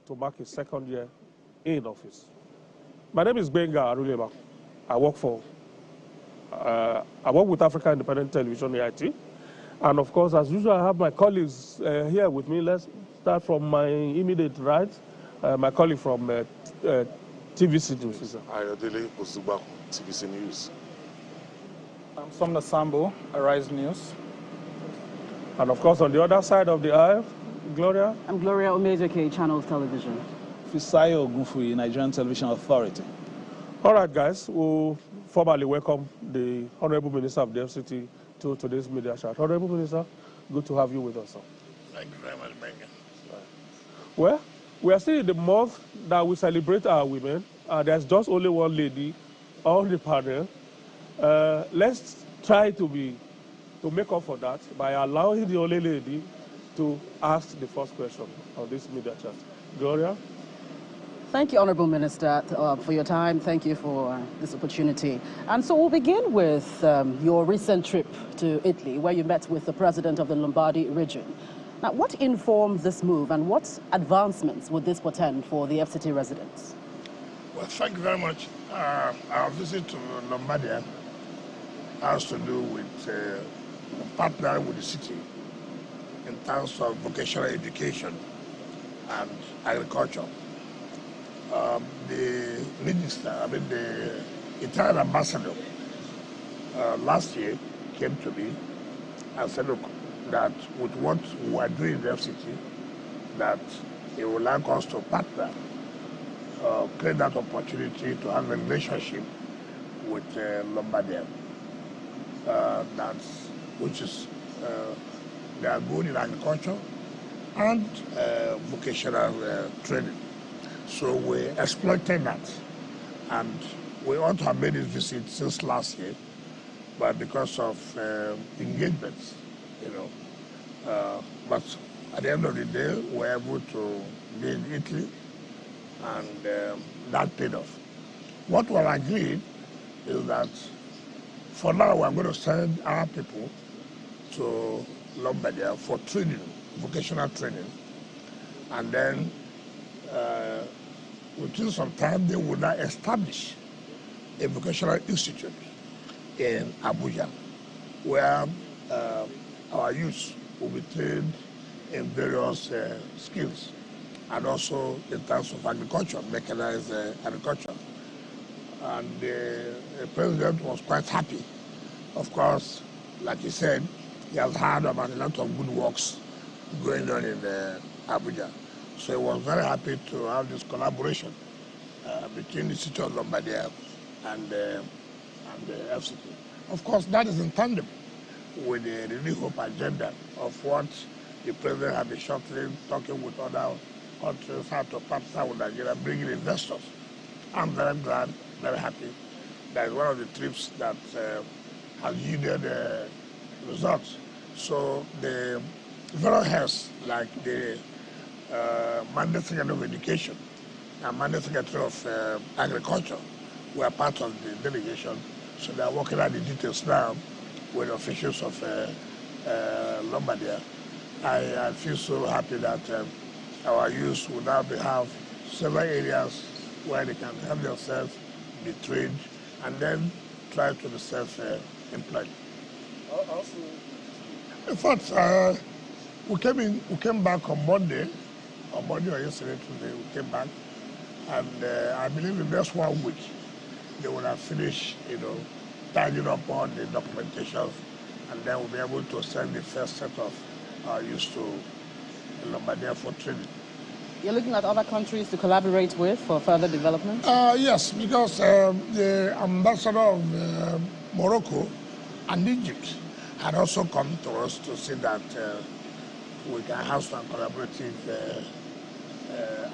to mark his second year in office. My name is Benga Aruleba. I work with Africa Independent Television, AIT. And of course, as usual, I have my colleagues here with me. Let's start from my immediate right, my colleague from TVC News. Ayodele Osuba, TVC News. I'm Somna Sambo, Arise News. And of course, on the other side of the aisle, Gloria. I'm Gloria Omezoke, Channels Television. Fisayo Ogunfuyi, Nigerian Television Authority. All right, guys, we'll formally welcome the Honorable Minister of the FCT to today's media chat. Honorable Minister, good to have you with us, sir. Thank you very much, Benga. Well, we are still in the month that we celebrate our women. There's just only one lady on the panel. Let's try to make up for that by allowing the only lady to ask the first question on this media chat. Gloria? Thank you, Honorable Minister, for your time. Thank you for this opportunity. And so we'll begin with your recent trip to Italy, where you met with the president of the Lombardy region. Now, what informed this move, and what advancements would this portend for the FCT residents? Well, thank you very much. Our visit to Lombardia has to do with partnering with the city in terms of vocational education and agriculture. The minister, the Italian ambassador, last year came to me and said, look, that with what we are doing in the FCT, that he would like us to partner, create that opportunity to have a relationship with Lombardia, which is they are good in agriculture and vocational training. So we exploited that, and we ought to have made this visit since last year, but because of engagements, but at the end of the day, we were able to be in Italy, and that paid off. What we have agreed is that for now we are going to send our people to Lombardia for training, vocational training, and then within some time they will now establish a vocational institute in Abuja, where our youth will be trained in various skills, and also in terms of agriculture, mechanized agriculture. And the president was quite happy. Of course, like he said, he has heard about a lot of good works going on in Abuja. So he was very happy to have this collaboration between the city of Lombardia and the FCT. Of course, that is in tandem with the Renew Hope agenda of what the president has been shortly talking with other countries, how to partner with Nigeria, bringing investors. I'm very glad, very happy. That is one of the trips that has yielded results. So the various heads, like the Mandate Secretary of Education and Mandate Secretary of Agriculture, were part of the delegation. So they are working out the details now with officials of Lombardia. I feel so happy that our youth will now have several areas where they can help themselves, be trained, and then try to be self-employed. In fact, we came back on Monday or yesterday, Tuesday, we came back, and I believe in just 1 week they will have finished, tidying up all the documentation, and then we'll be able to send the first set of youth to Lombardia for training. You're looking at other countries to collaborate with for further development? Yes, because the ambassador of Morocco and Egypt had also come to us to see that we can have some collaborative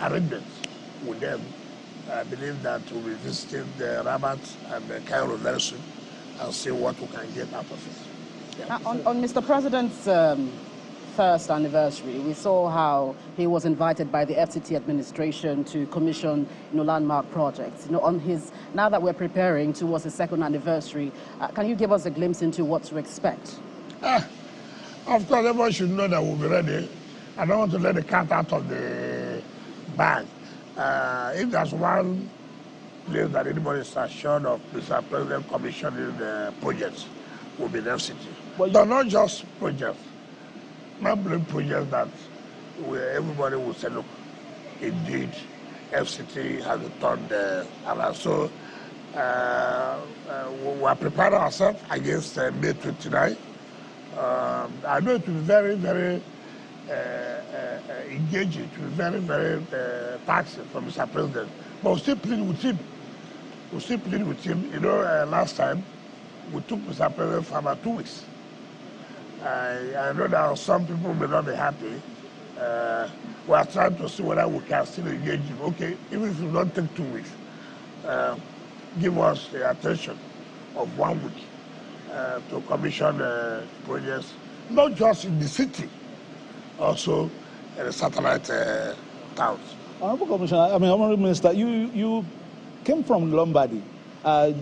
arrangements with them. I believe that we'll be visiting the Rabat and the Cairo very soon and see what we can get out of it. Yeah. On Mr. President's first anniversary, we saw how he was invited by the FCT administration to commission landmark projects. Now that we're preparing towards the second anniversary, can you give us a glimpse into what to expect? Of course, everyone should know that we'll be ready. I don't want to let the cat out of the bang. If there's one place that anybody is assured of Mr. President commissioning the projects, will be the FCT. But they're not just projects, not projects that everybody will say, look, indeed, FCT has turned around. So we are preparing ourselves against May 29. I know it will be very, very engaging, it will be very, very taxing for Mr. President. But we'll still plead with him. We'll still plead with him. You know, last time, we took Mr. President for about 2 weeks. I know that some people may not be happy. We are trying to see whether we can still engage him. Okay, even if we don't take 2 weeks, give us the attention of 1 week to commission projects, not just in the city, also in the satellite towns. Honorable Commissioner, Honorable Minister, you came from Lombardy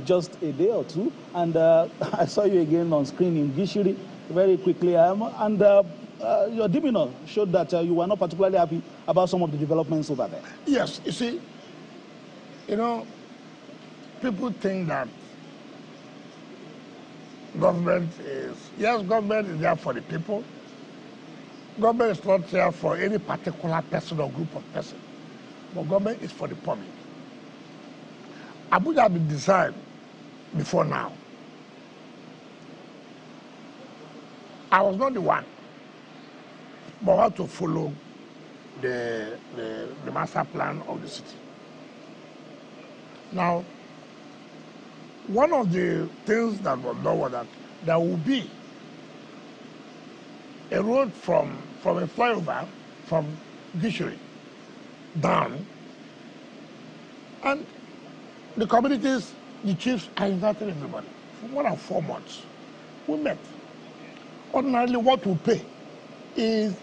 just a day or two, and I saw you again on screen in Gishiri very quickly, your demeanor showed that you were not particularly happy about some of the developments over there. Yes, you see, you know, people think that government is there for the people. Government is not there for any particular person or group of persons, but government is for the public. Abuja has been designed before now. I was not the one, but I had to follow the master plan of the city. Now, one of the things that was done was that there will be a road from a flyover from Gishiri down, and the communities, the chiefs, I invited everybody for more than 4 months. We met. Ordinarily, what we pay is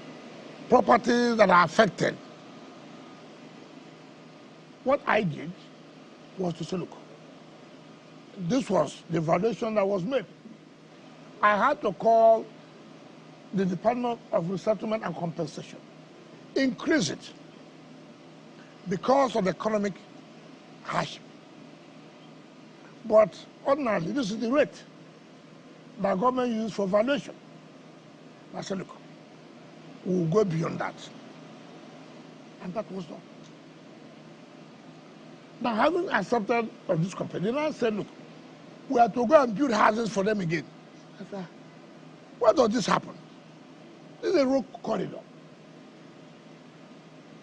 properties that are affected. What I did was to say, look, this was the evaluation that was made. I had to call the Department of Resettlement and Compensation, increase it because of the economic hardship. But ordinarily, this is the rate that government uses for valuation. I said, look, we'll go beyond that. And that was done. Now, having accepted of this company, I said, look, we have to go and build houses for them again. I said, why does this happen? This is a road corridor.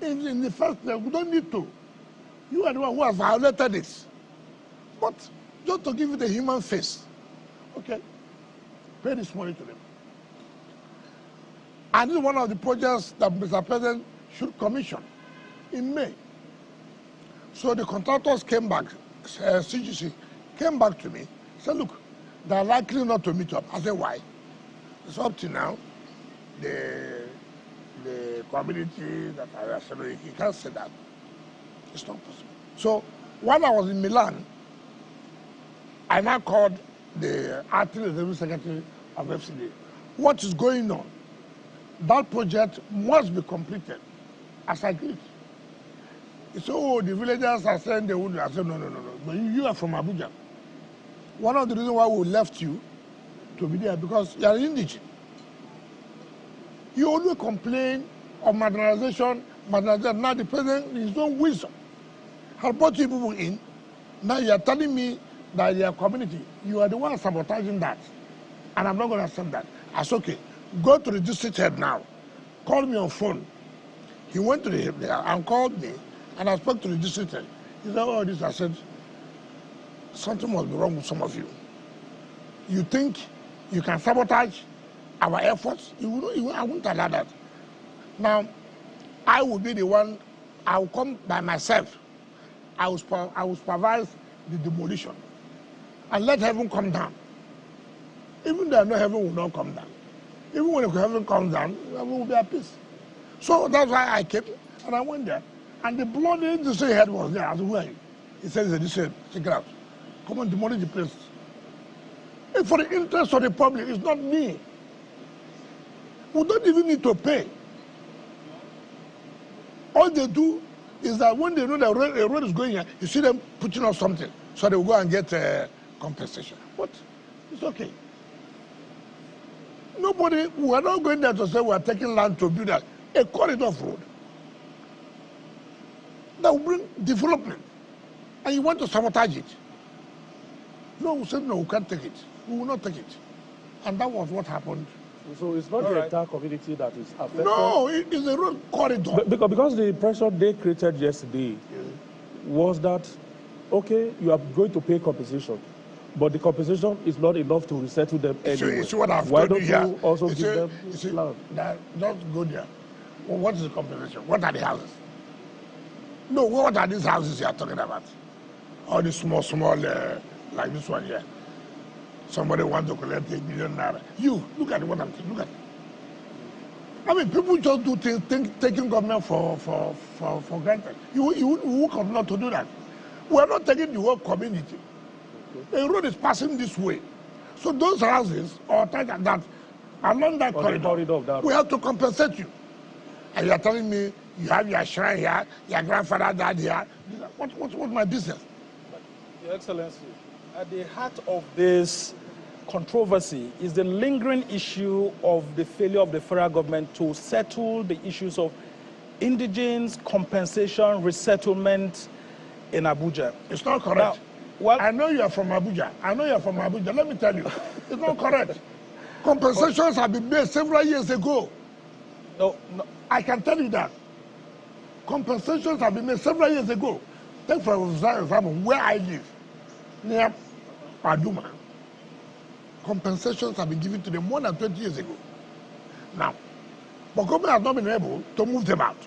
In the first place, we don't need to. You are the one who has violated this. But just to give it a human face, okay, pay this money to them. And this is one of the projects that Mr. President should commission in May. So the contractors came back, CGC came back to me, said, look, they're likely not to meet up. I said, why? It's up to now. The community that I said, he can't say that. It's not possible. So while I was in Milan, I now called the acting executive secretary of FCT. What is going on? That project must be completed as agreed. He said, oh, the villagers are saying they would. I said, no. But you are from Abuja. One of the reasons why we left you to be there, because you are indigent. You always complain of marginalization. Now the president, in his own wisdom, has brought you people in. Now you are telling me that your community, you are the one sabotaging that. And I'm not going to accept that. I said, okay, go to the district head now. Call me on phone. He went to the head there and called me, and I spoke to the district head. He said, oh, this. I said, something must be wrong with some of you. You think you can sabotage our efforts? I wouldn't allow that. Now, I will be the one, I will come by myself. I will supervise the demolition and let heaven come down. Even though I know heaven will not come down. Even when heaven comes down, heaven will be at peace. So that's why I came and I went there. And the bloody district head was there. I said, where are you? He said, he said, check it out. Come and demolish the place. It's for the interest of the public. It's not me. We don't even need to pay. All they do is that when they know the road is going here, you see them putting up something, so they will go and get compensation. But it's okay. Nobody, we are not going there to say we are taking land to build a corridor of road that will bring development, and you want to sabotage it. No, we said no, we can't take it. We will not take it. And that was what happened. So it's not the entire community that is affected? No, it is a road corridor. Because the impression they created yesterday was that, okay, you are going to pay compensation, but the compensation is not enough to resettle them anyway. You see what I've Why told don't you you here? also give them land? Don't go there. Well, what is the compensation? What are the houses? No, what are these houses you are talking about? All these small, like this one here. Somebody wants to collect $1 million. You, look at what I'm saying. Look at it. I mean, people just do things, taking government for granted. You work on not to do that. We are not taking the whole community. The road is passing this way. So those houses or that along that corridor, we have to compensate you. And you are telling me you have your shrine here, your grandfather died here. What's my business? Your Excellency, at the heart of this controversy is the lingering issue of the failure of the federal government to settle the issues of indigenes, compensation, resettlement in Abuja. It's not correct. Now, well, I know you are from Abuja. Let me tell you, it's not correct. Compensations have been made several years ago. No. I can tell you that. Compensations have been made several years ago. Take for example, where I live, near Paduma. Compensations have been given to them more than 20 years ago. Now, but government has not been able to move them out.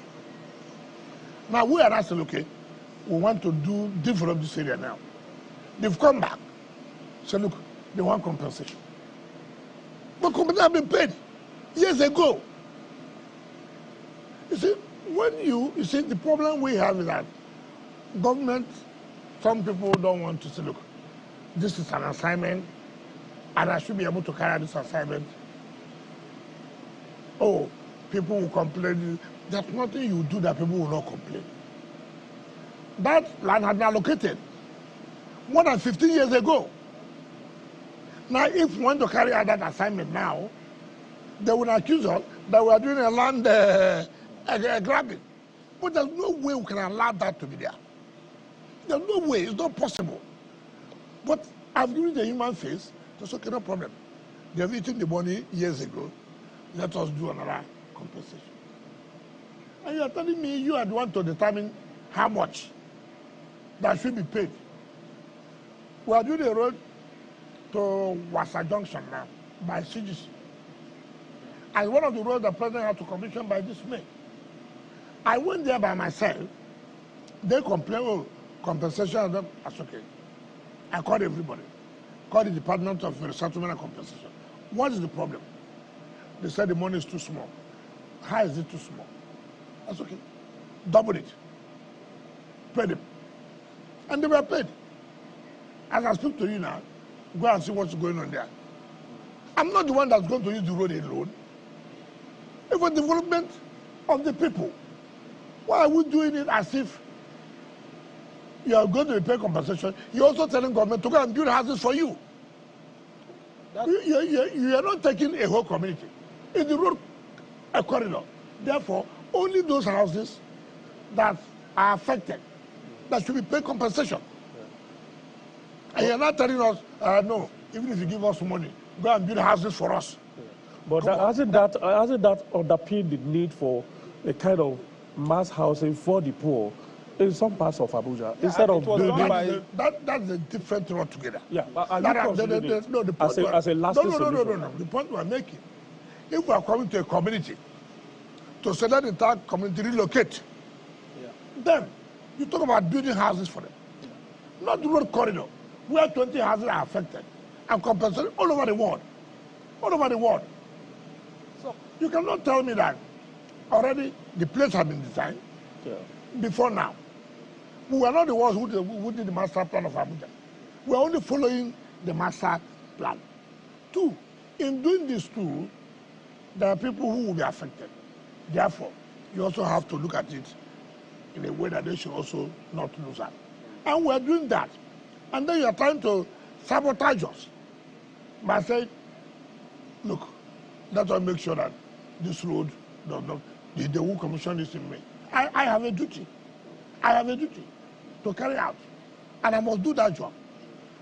Now we are asking, okay, we want to develop this area now. They've come back. So look, they want compensation. But compensation have been paid years ago. You see, you see, the problem we have is that government, some people don't want to say, look, this is an assignment, and I should be able to carry out this assignment. Oh, people will complain. There's nothing you do that people will not complain. That land had been allocated more than 15 years ago. Now, if we want to carry out that assignment now, they will accuse us that we are doing a land grabbing. But there's no way we can allow that to be there. There's no way, it's not possible. But I've given the human face, that's okay, no problem. They have eaten the money years ago. Let us do another compensation. And you are telling me you are the one to determine how much that should be paid. We are doing a road to Wasa Junction now by CGC. And one of the roads the president had to commission by this May. I went there by myself. They complained, oh, compensation, that's okay. I called everybody. Called the Department of Resettlement and Compensation. What is the problem? They said the money is too small. How is it too small? That's okay. Double it. Pay them. And they were paid. As I speak to you now, go and see what's going on there. I'm not the one that's going to use the road alone. It's for development of the people. Why are we doing it as if you are going to pay compensation? You're also telling government to go and build houses for you. You are not taking a whole community. It's the road a corridor. Therefore, only those houses that are affected that should be paid compensation. And you're not telling us, no, even if you give us money, go and build houses for us. But hasn't that underpinned the need for a kind of mass housing for the poor in some parts of Abuja, instead of building? That's a different thing altogether. Yeah, but are you as a last solution? No. The point we are making, if we are coming to a community to say that the entire community relocate, then you talk about building houses for them, not the road corridor where 20 houses are affected and compensated all over the world, So you cannot tell me that already the place has been designed before now. We were not the ones who did the master plan of Abuja. We are only following the master plan. Two, in doing this too, there are people who will be affected. Therefore, you also have to look at it in a way that they should also not lose that. And we're doing that. And then you're trying to sabotage us by saying, look, let us make sure that this road does not, the Wu Commission is in me. I have a duty. I have a duty to carry out. And I must do that job.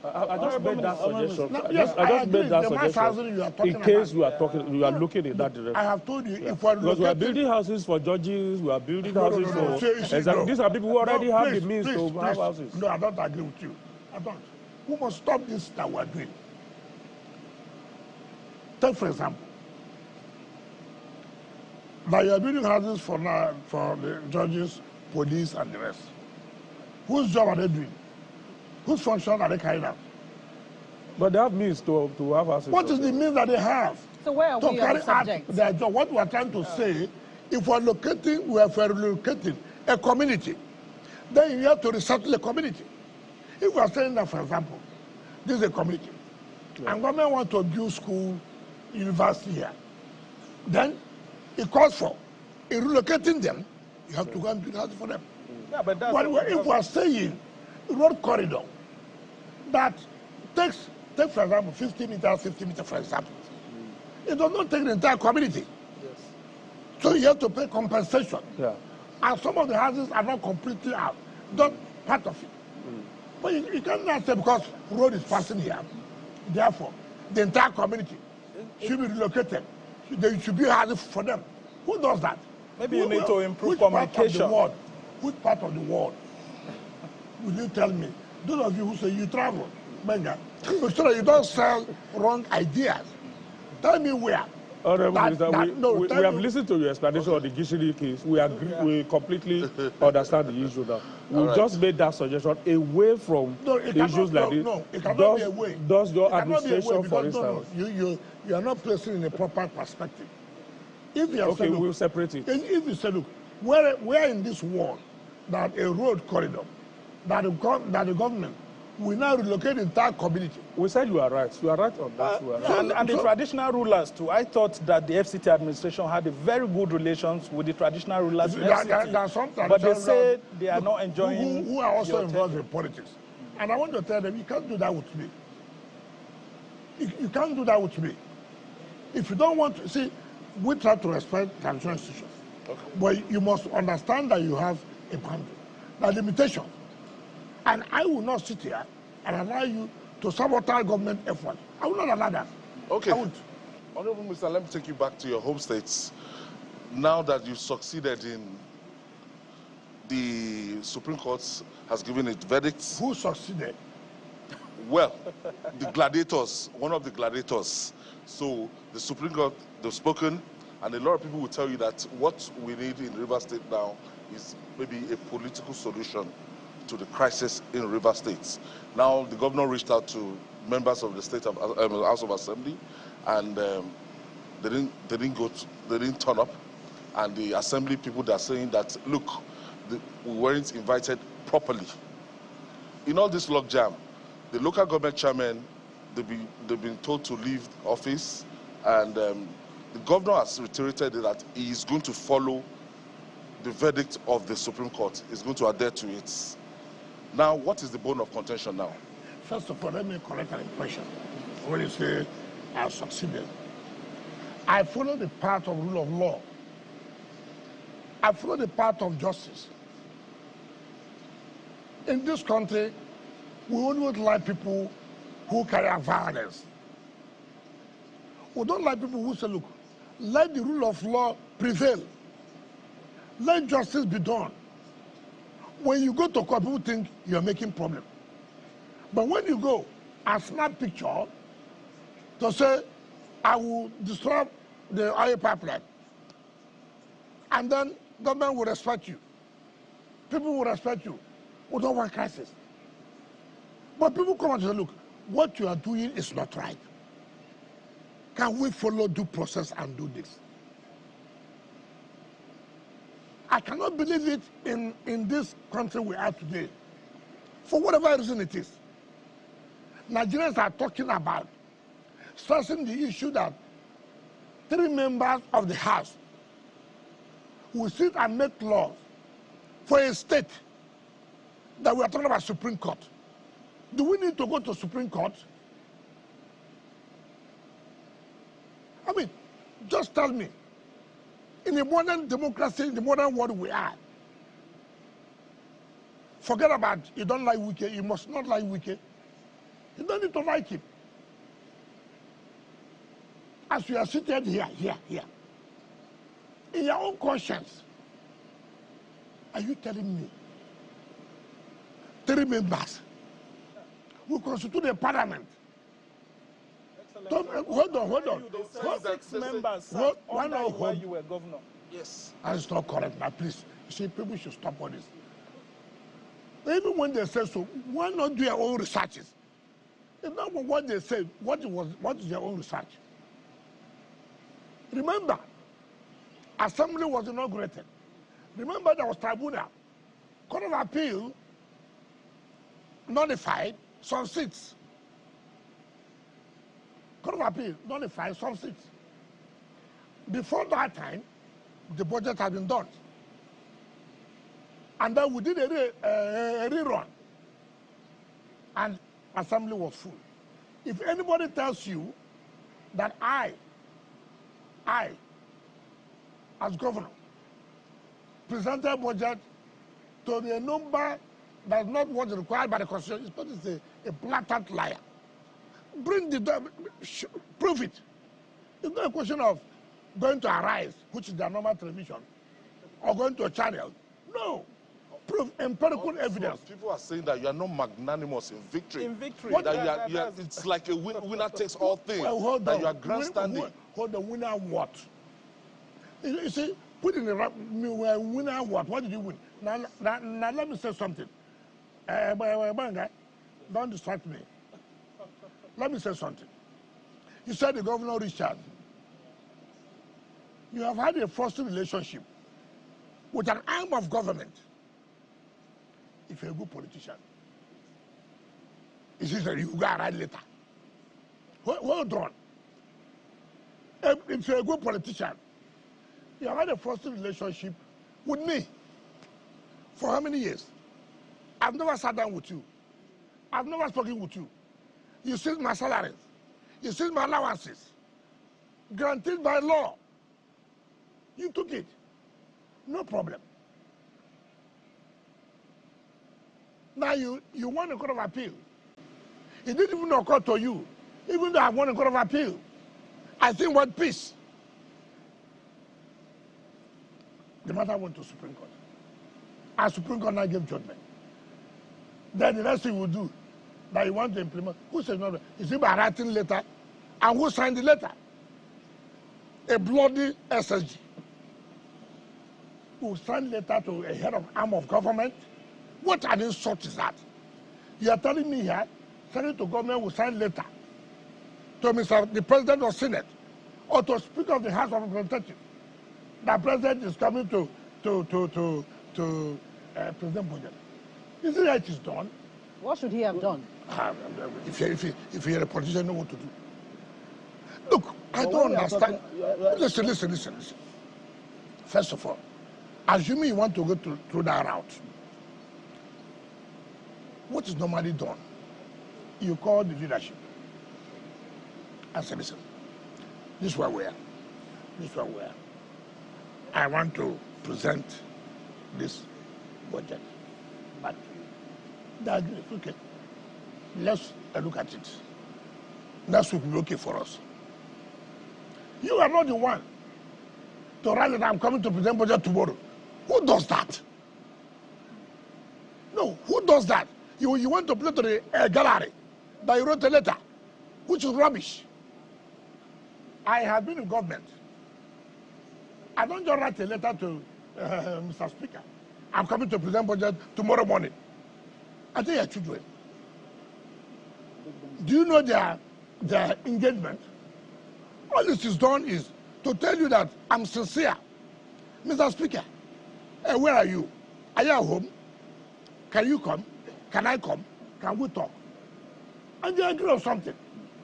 I just made that suggestion. No, yes, I just made that suggestion in case you are looking in that direction. I have told you, if because we are building houses for judges, we are building houses for... These are people who already have the means to have houses. No, I don't agree with you. I don't. We must stop this that we're doing. Take, for example, that you are building houses for the judges, police, and the rest. Whose job are they doing? Whose function are they carrying out? But they have means to have houses. What is the means that they have? So where are we on the subject? Their job? What we are trying to say, if we are relocating a community, then you have to resettle a community. If we are saying that, for example, this is a community, and government wants to build school, university here, then it calls for, in relocating them, you have to go and build houses for them. Yeah, but that's if we are saying road corridor that takes, take for example, 50 meters, for example, it does not take the entire community. Yes. So you have to pay compensation. Yeah. And some of the houses are not completely out, not part of it. But you cannot say because road is passing here, therefore the entire community should be relocated. There should be houses for them. Who does that? Maybe you need to improve communication. Which part of the world will you tell me? Those of you who say you travel, Benga, so that you don't sell wrong ideas. Tell me where. Honorable Minister, we have listened to your explanation of the Gishiri case. We agree, we completely understand the issue now. We just made that suggestion away from issues like this. No, it cannot be away. Does your administration, for instance? You are not placing in a proper perspective. If you okay, say, look, we'll separate it. If you say, look, where in this world that a road corridor, that the government will now relocate the entire community. We said you are right. You are right on that. And the traditional rulers too. I thought that the FCT administration had a very good relations with the traditional rulers in FCT. But they say they are not enjoying who are also involved in politics. And I want to tell them, you can't do that with me. You can't do that with me. If you don't want to, see, we try to respect traditional institutions. Okay. But you must understand that you have a boundary, a limitation. And I will not sit here and allow you to sabotage government effort. I will not allow that. Okay. Honorable Minister, let me take you back to your home states. Now that you've succeeded in the Supreme Court has given its verdict. Who succeeded? Well, the gladiators, one of the gladiators. So the Supreme Court, they've spoken, and a lot of people will tell you that what we need in River State now is maybe a political solution to the crisis in River State. Now, the governor reached out to members of the House of Assembly, and they didn't turn up. And the Assembly people are saying that, look, we weren't invited properly. In all this logjam, the local government chairman, they've been told to leave office, and the governor has reiterated that he is going to follow the verdict of the Supreme Court. He's going to adhere to it. Now, what is the bone of contention now? First of all, let me correct an impression. When you say I succeeded, I follow the path of rule of law. I follow the path of justice. In this country, we only like people who carry out violence. We don't like people who say, look, let the rule of law prevail. Let justice be done. When you go to court, people think you're making problem. But when you go and snap picture to say, I will destroy the oil pipeline, and then government will respect you. People will respect you. We don't want crisis. But people come and say, look, what you are doing is not right. Can we follow due process and do this? I cannot believe it in this country we are today. For whatever reason it is. Nigerians are talking about stressing the issue that 3 members of the House will sit and make laws for a state that we are talking about Supreme Court. Do we need to go to Supreme Court? I mean, just tell me, in a modern democracy, in the modern world we are, forget about you don't like Wike, you must not like Wike. You don't need to like him. As we are seated here, in your own conscience, are you telling me 3 members who constitute a parliament? Hold on. 6 members while you were governor. Yes. That's not correct now, please. You see, people should stop all this. Even when they say so, why not do your own researches? It's not what they say, what is their own research? Remember, assembly was inaugurated. Remember, there was tribunal. Court of Appeal nullified some seats. Court of Appeal nullified some seats. Before that time, the budget had been done. And then we did a rerun. And assembly was full. If anybody tells you that I, as governor, presented budget to the number that's not what's required by the Constitution, it's a blatant liar. Bring prove it. It's not a question of going to Arise, which is their normal television, or going to a channel. No. Prove empirical evidence. People are saying that you are not magnanimous in victory. In victory. That it's like a winner takes all things. Well, hold that on. you are grandstanding. Hold on, winner what? You see, put in the winner what? What did you win? Now let me say something. Don't distract me. Let me say something. You said the governor Richard. You have had a frosty relationship with an arm of government. If you're a good politician, it's just that you go and write later. Hold on. If you're a good politician, you have had a frosty relationship with me for how many years? I've never sat down with you. I've never spoken with you. You see my salaries. You see my allowances. Granted by law. You took it. No problem. Now you won a court of appeal. It didn't even occur to you. Even though I won a court of appeal, I think what peace. The matter went to Supreme Court. And Supreme Court now gave judgment. Then the next thing we do, that you want to implement, who says no? Is it by writing letter? And who signed the letter? A bloody SSG. Who signed letter to a head of arm of government? What an insult is that? You are telling me here, sending to government will sign letter to the President of Senate or to Speaker of the House of Representatives. The President is coming to President Budget. Isn't that it is done? What should he have done? If you're a politician, you know what to do. Look, I don't understand. Listen. First of all, assuming you want to go through that route, what is normally done? You call the leadership and say, listen, this is where we are. I want to present this budget. But they agree, okay. Let's look at it. Next week will be okay for us. You are not the one to write that I'm coming to present budget tomorrow. Who does that? No, who does that? You want to play to the gallery that you wrote a letter, which is rubbish. I have been in government. I don't just write a letter to Mr. Speaker. I'm coming to present budget tomorrow morning. I tell your children. Do you know their engagement? All this is done is to tell you that I'm sincere. Mr. Speaker, where are you? Are you at home? Can you come? Can I come? Can we talk? And they agree on something.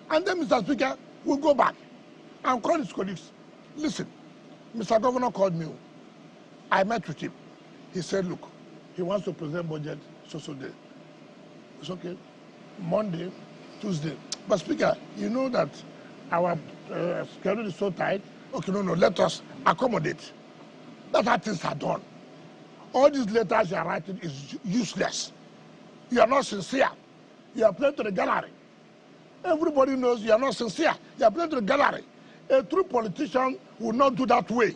And then Mr. Speaker will go back and call his colleagues. Listen, Mr. Governor called me. I met with him. He said, look, he wants to present budget so day. It's okay. Monday, Tuesday. But Speaker, you know that our schedule is so tight. Okay, no, let us accommodate. That's how things are done. All these letters you are writing is useless. You are not sincere. You are playing to the gallery. Everybody knows you are not sincere. You are playing to the gallery. A true politician will not do that way.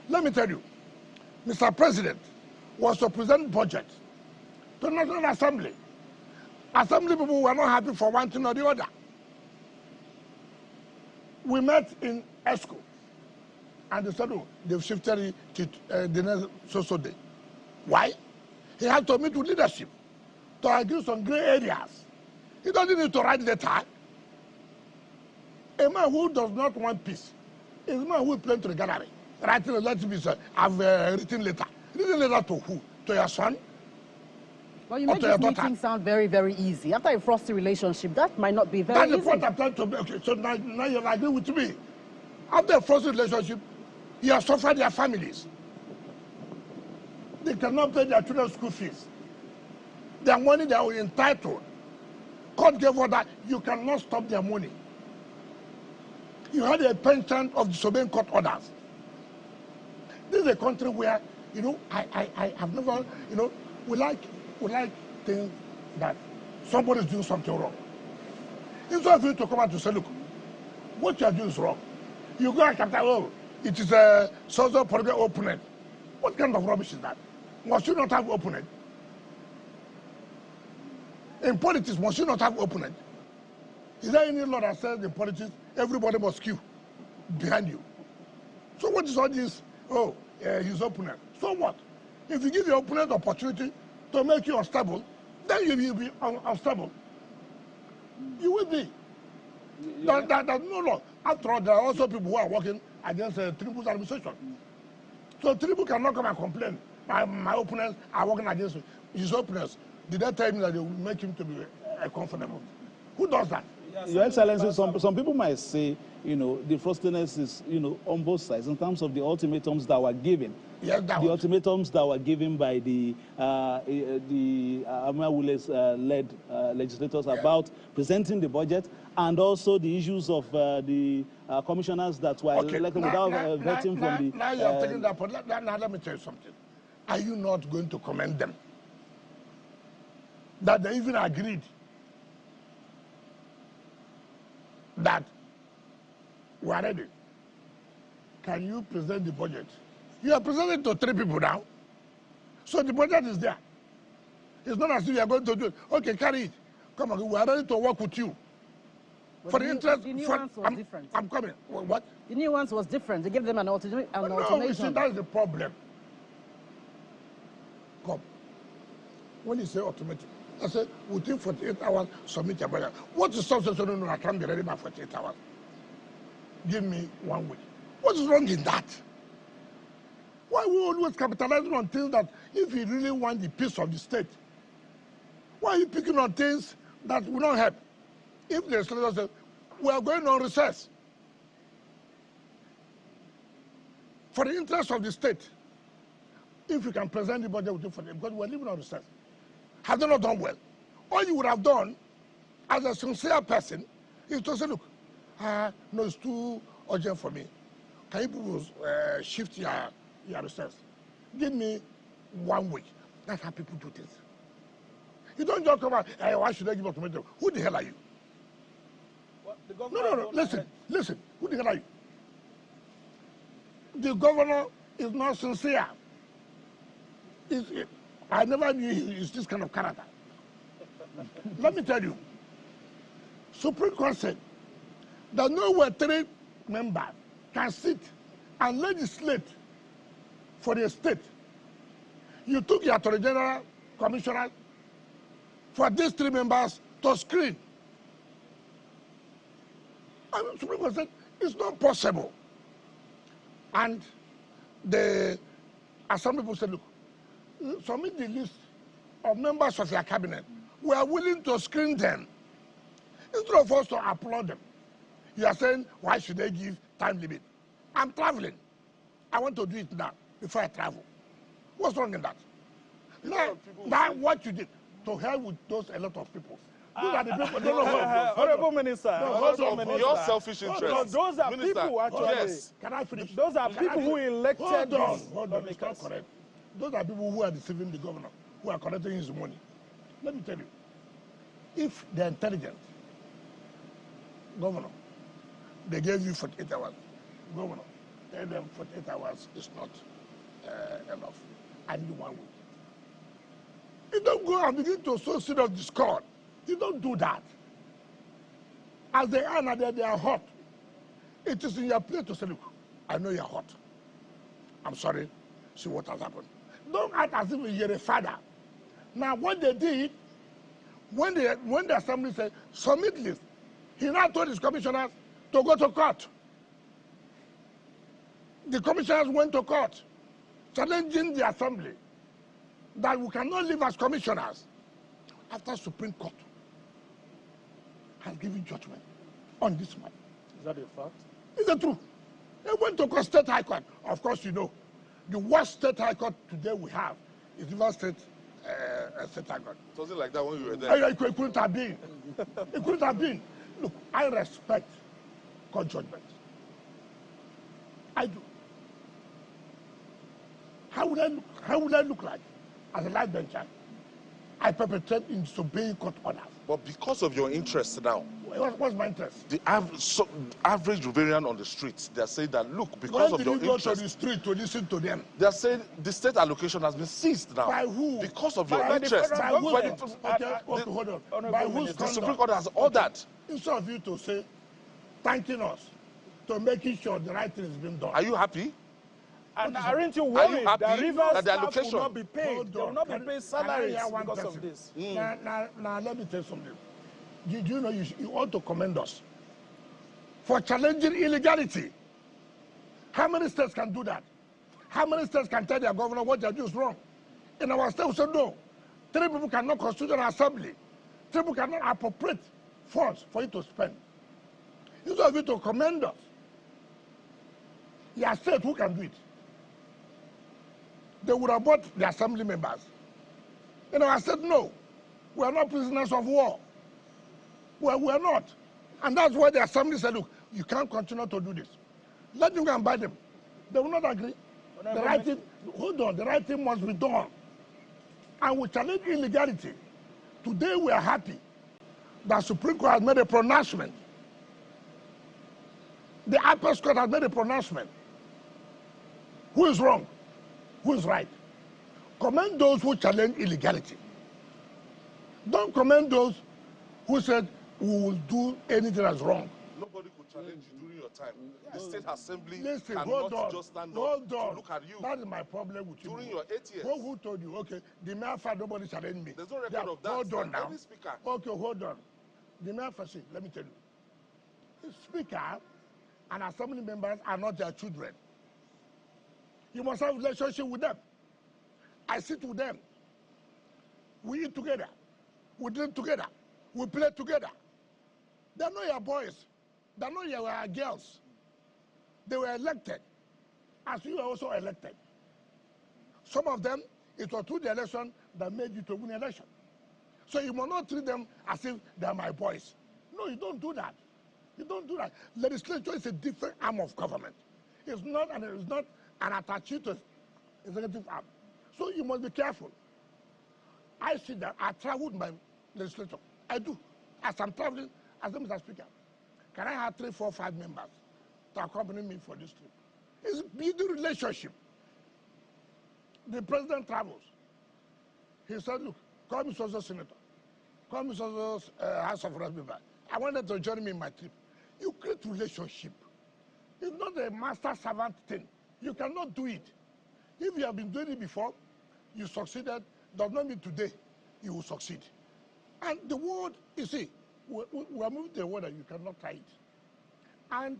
Let me tell you, Mr. President was to present budget to the National Assembly. Assembly people were not happy for one thing or the other. We met in ESCO, and they said, oh, they've shifted it to the next day. Why? He had to meet with leadership to agree some gray areas. He doesn't need to write letter. A man who does not want peace is a man who is playing to the gallery. Writing a letter, I've written letter. Written letter to who? To your son? Well, you make this meeting sound very, very easy. After a frosty relationship, that might not be very easy. That's the point I'm trying to make. Okay, so now you agree with me. After a frosty relationship, you have suffered their families. They cannot pay their children's school fees. Their money they are entitled. Court gave order, you cannot stop their money. You had a penchant of disobeying court orders. This is a country where, I have never, we like things that somebody is doing something wrong. Instead of you to come out to say, look, what you are doing is wrong. You go and capture, oh, it is a social political opponent. What kind of rubbish is that? Must you not have opponent? In politics, must you not have opponent? Is there any law that says in politics, everybody must queue behind you? So what is all this? Oh, his opponent. So what? If you give your opponent opportunity to make you unstable, then you will be unstable. You will be. Yeah. There's no law. After all, there are also people who are working against Tinubu's administration. So Tinubu cannot come and complain. My opponents are working against his opponents. Did they tell him that they will make him to be comfortable? Who does that? Your Excellency, some people might say, the frostiness is, on both sides in terms of the ultimatums that were given. Yes, the ultimatums that were given by the Amir Wule's led legislators about presenting the budget, and also the issues of the commissioners that were elected without vetting from the... Now you are taking that point. Now let me tell you something. Are you not going to commend them? That they even agreed that we are ready. Can you present the budget? You are presenting to 3 people now. So the budget is there. It's not as if you are going to do it. Okay, carry it. Come on, we are ready to work with you. But for the interest, the nuance was different. I'm coming. What? The nuance was different. They gave them an ultimatum. No, you see, that is the problem. Come. When you say automatic, I said, within 48 hours, submit your budget. What is substance? No, I can't be ready by 48 hours. Give me 1 week. What is wrong in that? Why we always capitalizing on things that if you really want the peace of the state, why are you picking on things that will not help? If the legislator says, we are going on recess for the interest of the state, if you can present the budget with you for them, because we're living on recess, have they not done well? All you would have done as a sincere person is to say, look, no, it's too urgent for me. Can you shift your recess? Give me 1 week. That's how people do things. You don't just come out, hey, why should I give ultimatum? Who the hell are you? Well, no. Listen. Who the hell are you? The governor is not sincere. I never knew he's this kind of character. Let me tell you, Supreme Court said that nowhere 3 members can sit and legislate for the state. You took your Attorney General, Commissioner, for these 3 members to screen. And the Supreme Court said it's not possible. And some people said, look, submit the list of members of your cabinet. We are willing to screen them. Instead of us to applaud them, you are saying, why should they give time limit? I'm traveling. I want to do it now before I travel. What's wrong in that? Now, what you did, to hell with those a lot of people. Those are the people. Honorable Minister, your selfish interests. Those are Minister, people actually. Yes. Can I finish? Those are people who elected these Hold on, it's not correct. Those are people who are deceiving the governor, who are collecting his money. Let me tell you, if they're intelligent, governor, they gave you 48 hours. Governor, tell them 48 hours is not enough. I need 1 week. You don't go and begin to sow seed of discord. You don't do that. As they are now, they are hot. It is in your place to say, look, I know you're hot. I'm sorry. See what has happened. Don't act as if you're a father. Now, what they did, when the assembly said, submit list, he now told his commissioners to go to court. The commissioners went to court, challenging the assembly that we cannot live as commissioners after Supreme Court has given judgment on this matter. Is that a fact? It's the truth. They went to State High Court. Of course, you know, the worst State High Court today we have is River State High Court. Something like that when you were there. It couldn't have been. It couldn't have been. Look, I respect court judgment. I do. How would I look like as a light bencher? I perpetrate in disobeying court orders. But because of your interest now, what's my interest? the average Riverian on the streets, they're saying that, look, because of your interest. When did you go to the street to listen to them? They're saying the state allocation has been seized now. By who? Because of your interest. By who? Okay, hold on. By whose the Supreme Court has ordered. Instead of you to say, thanking us, to making sure the right thing is being done. Are you happy? And aren't you worried that Rivers that the staff allocation will not be paid? They will not be paid salaries because person? Of this. Now, let me tell you something. Do you know you ought to commend us for challenging illegality? How many states can do that? How many states can tell their governor what they are doing is wrong? In our state, we say no. 3 people cannot constitute an assembly. 3 people cannot appropriate funds for you to spend. Instead of you to commend us, your state, who can do it? They would have bought the assembly members. You know, I said, no, we are not prisoners of war. Well, we are not. And that's why the assembly said, look, you can't continue to do this. Let them go and buy them. They will not agree. The right thing, hold on, the right thing must be done. And we challenge illegality. Today we are happy that Supreme Court has made a pronouncement. The Apex Court has made a pronouncement. Who is wrong? Who is right? Commend those who challenge illegality. Don't commend those who said we will do anything that's wrong. Nobody could challenge you during your time. The state assembly hold cannot on, just stand hold up on. to look at you. That is my problem with you. During your 8 years. Who told you? Okay, the mayor fact nobody challenged me. There's no record of that. Hold on now. Any speaker. Okay, hold on. The mayor fact, let me tell you. The speaker and assembly members are not their children. You must have a relationship with them. I sit with them. We eat together. We drink together. We play together. They're not your boys. They're not your girls. They were elected, as you were also elected. Some of them, it was through the election that made you to win the election. So you must not treat them as if they're my boys. No, you don't do that. You don't do that. Legislature is a different arm of government. It's not an attached to executive arm. So you must be careful. I see that I travel with my legislature. I do. As I'm traveling, as Mr. Speaker, can I have 3, 4, 5 members to accompany me for this trip? It's a building relationship. The president travels. He said, look, call me social senator. Call me social House of Representatives. I wanted to join me in my trip. You create relationship. It's not a master-servant thing. You cannot do it. If you have been doing it before, you succeeded, does not mean today you will succeed. And the world, you see, we are moving to a world that you cannot try it. And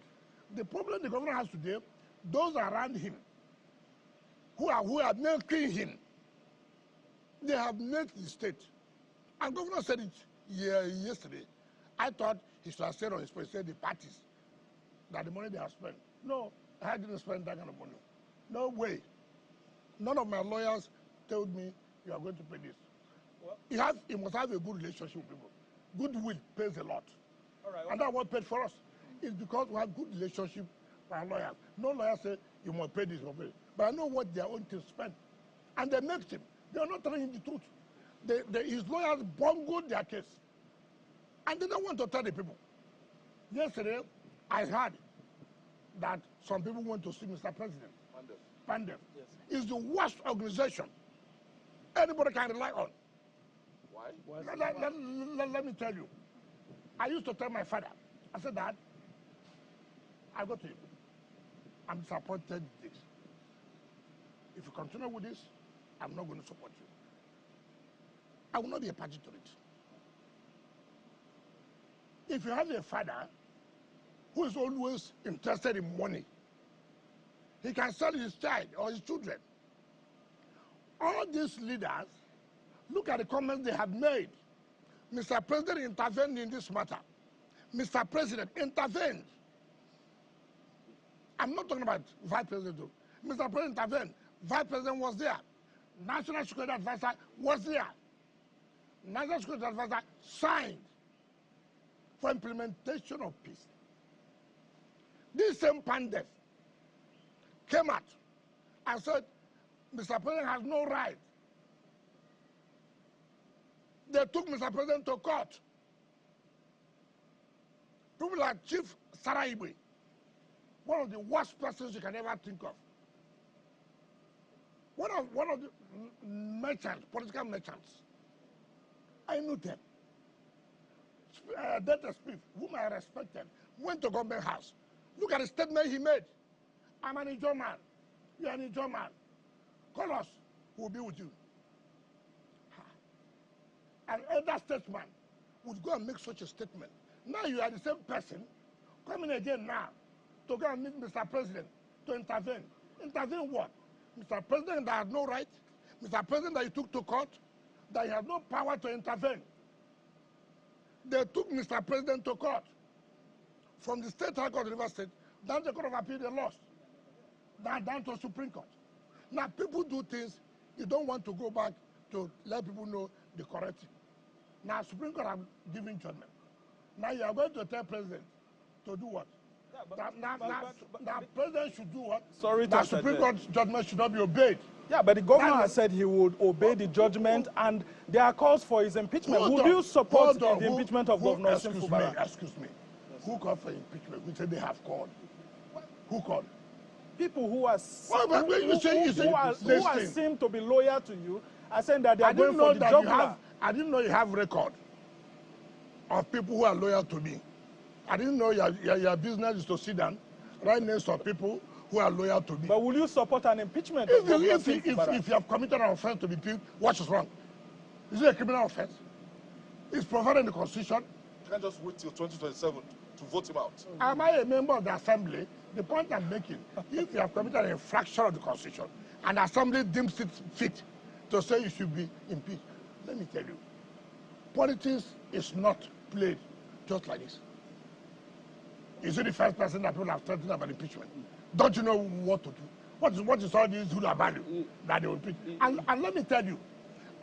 the problem the governor has today, those around him who are milking him, they have milked the state. And governor said it yesterday. I thought he should have said on his place, said the parties, that the money they have spent. No, I didn't spend that kind of money. No way. None of my lawyers told me you are going to pay this. Well, You must have a good relationship with people. Goodwill pays a lot. all right. And that's what paid for us. It's because we have good relationship with our lawyers. No lawyer say you must pay this or pay. But I know what their own team spend. And they make him. They are not telling him the truth. His lawyers bungled their case. And they don't want to tell the people. Yesterday, I heard that some people want to see Mr. President. Pandef. Yes. Is the worst organization anybody can rely on. Why? Let me tell you. I used to tell my father, I said, Dad, I got to you. I'm disappointed with this. If you continue with this, I'm not going to support you. I will not be a party to it. If you have a father who is always interested in money, he can sell his child or his children. All these leaders, look at the comments they have made. Mr. President intervened in this matter. Mr. President intervened. I'm not talking about Vice President. Mr. President intervened. Vice President was there. National Security Advisor was there. National Security Advisor signed for implementation of peace. This same Pandef came out and said, Mr. President has no right. They took Mr. President to court. People like Chief Saraibe, one of the worst persons you can ever think of. One of the merchants, political merchants. I knew them. Data Smith, whom I respected, went to government house. Look at the statement he made. I'm an Ijaw man. You're an Ijaw man. Call us. We'll be with you. An elder statesman would go and make such a statement. Now you are the same person coming again now to go and meet Mr. President to intervene. Intervene what? Mr. President that had no right? Mr. President that you took to court? That he had no power to intervene. They took Mr. President to court. From the State High Court of River State, down to the Court of Appeal, they lost. Down to Supreme Court. Now people do things, you don't want to go back to let people know the correct thing. Now Supreme Court have given judgment. Now you are going to tell President to do what? Yeah, now President should do what? Sorry, that Supreme Court judgment should not be obeyed. Yeah, but the governor has said he would obey the judgment, and there are calls for his impeachment. Would you support the impeachment of Governor Fubara? Excuse me. Who called for impeachment? We said they have called. Who called? People who are who seem to be loyal to you are saying that they are going for the jugular. I didn't know you have record of people who are loyal to me. I didn't know your business is to sit down, write names of people who are loyal to me. But will you support an impeachment? If you have committed an offense to be impeached, what is wrong? Is it a criminal offense? It's provided in the Constitution. You can't just wait till 2027 to vote him out. Am I a member of the Assembly? The point I'm making, if you have committed an infraction of the Constitution and the Assembly deems it fit to say you should be impeached, let me tell you, politics is not played just like this. Is it the first person that people have threatened about impeachment? Don't you know what to do? What is all this hula value that they will impeach? And let me tell you,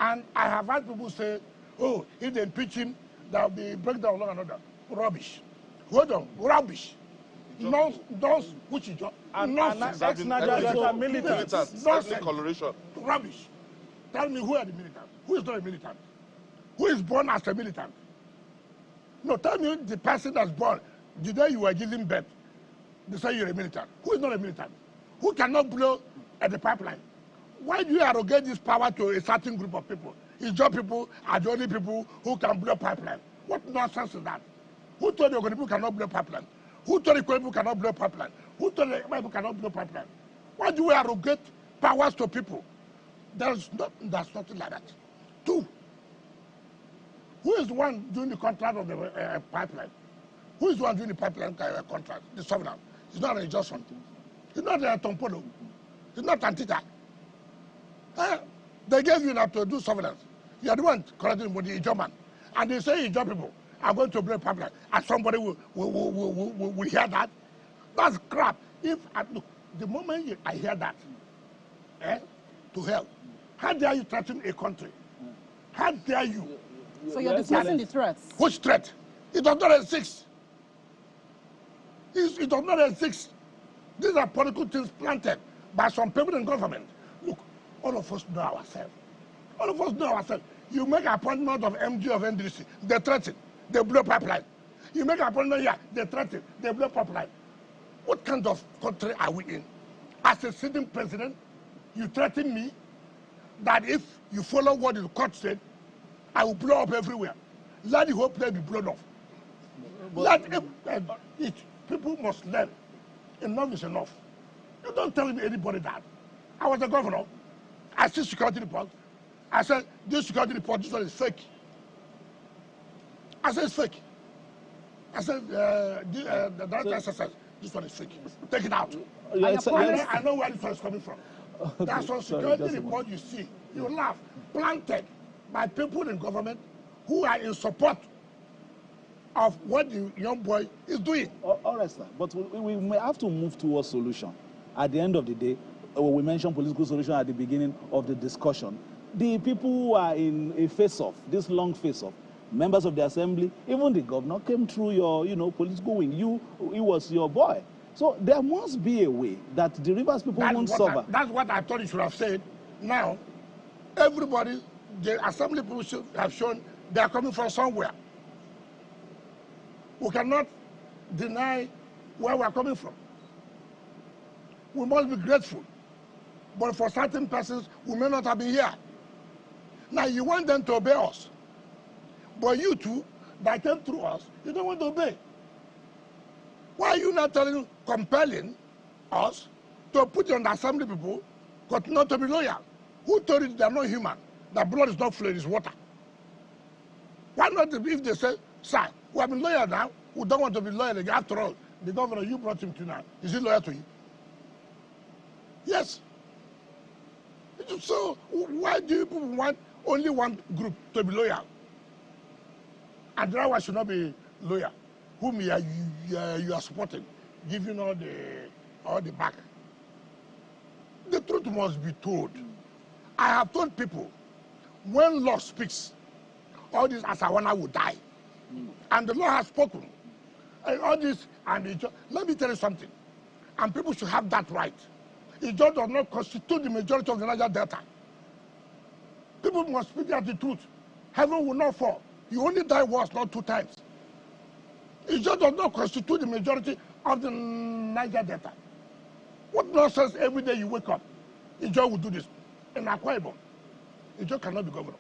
and I have heard people say, oh, if they impeach him, there will be breakdown of law and order. Rubbish. Hold on, rubbish. Nonsense. Which is nonsense. Militants. Nonsense. Rubbish. Tell me who are the militants? Who is not a militant? Who is born as a militant? No, tell me the person that's born the day you were giving birth. They say you're a militant. Who is not a militant? Who cannot blow at the pipeline? Why do you arrogate this power to a certain group of people? It's just people are the only people who can blow pipeline. What nonsense is that? Who told the people cannot blow pipeline? Who told the people cannot blow pipeline? Who told the people cannot blow pipeline? Why do we arrogate powers to people? There's nothing like that. Two, who is the one doing the contract of the pipeline? Who is the one doing the pipeline contract? The sovereign. It's not a Johnson. It's not a Tompolo. It's not Antita. They gave you that to do surveillance. You are the one collecting with the German. And they say Ijaw people are going to break pipeline. And somebody will hear that. That's crap. Look, the moment I hear that, to hell. How dare you threaten a country? How dare you? So you're dismissing the threats? Which threat? It does not exist. It does not exist. These are political things planted by some people in government. Look, all of us know ourselves. All of us know ourselves. You make an appointment of MD of NDC, they threaten, they blow pipeline. You make an appointment here, they threaten, they blow pipeline. What kind of country are we in? As a sitting president, you threaten me that if you follow what the court said, I will blow up everywhere. Let the whole place be blown off. People must learn. Enough is enough. You don't tell anybody that. I was the governor. I see security report. I said, this security report, this one is fake. I said, it's fake. I said, this one is fake. Take it out. I know where this one is coming from. That's one security report you see. You laugh. Planted by people in government who are in support of what the young boy is doing. All right, sir. But we may have to move towards solution. At the end of the day, we mentioned political solution at the beginning of the discussion. The people who are in a face-off, this long face-off, members of the assembly, even the governor came through your, political wing. He was your boy. So there must be a way that the Rivers people won't suffer. That's what I thought you should have said. Now, everybody, the assembly people should have shown they are coming from somewhere. We cannot deny where we are coming from. We must be grateful. But for certain persons, we may not have been here. Now, you want them to obey us. But you two, that came through us, you don't want to obey. Why are you not compelling us to put on the assembly people, but not to be loyal? Who told you they are not human? That blood is not flowing, it's water. Why not if they say, sir, we have been loyal now, we don't want to be loyal again. After all, the governor you brought him to now, is he loyal to you? Yes. So why do you people want only one group to be loyal? And the other one should not be loyal. Whom you are supporting, giving all the back. The truth must be told. I have told people, when law speaks, all this Asawana will die. And the law has spoken. And all this, let me tell you something. And people should have that right. It just does not constitute the majority of the Niger Delta. People must speak out the truth. Heaven will not fall. You only die once, not 2 times. It just does not constitute the majority of the Niger Delta. What nonsense every day you wake up? Ijo will do this. In Akwa Ibom, Ijo cannot be governor.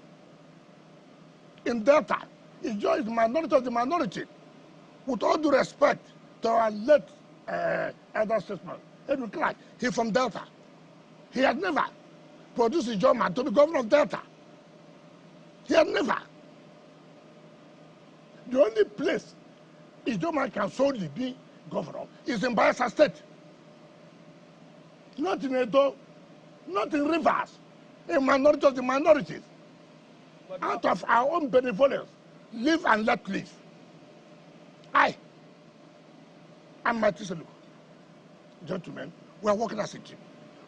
In Delta, Ijo is the minority of the minority. With all due respect to our late elder statesman, Edwin Clark, he's from Delta. He had never produced Ijo man to be governor of Delta. He had never. The only place Ijo man can solely be governor is in Bayelsa State. Not in Edo, not in Rivers, a minority of the minorities. But out of our own benevolence, live and let live. I'm Martin Seluko. Gentlemen, we are working as a team.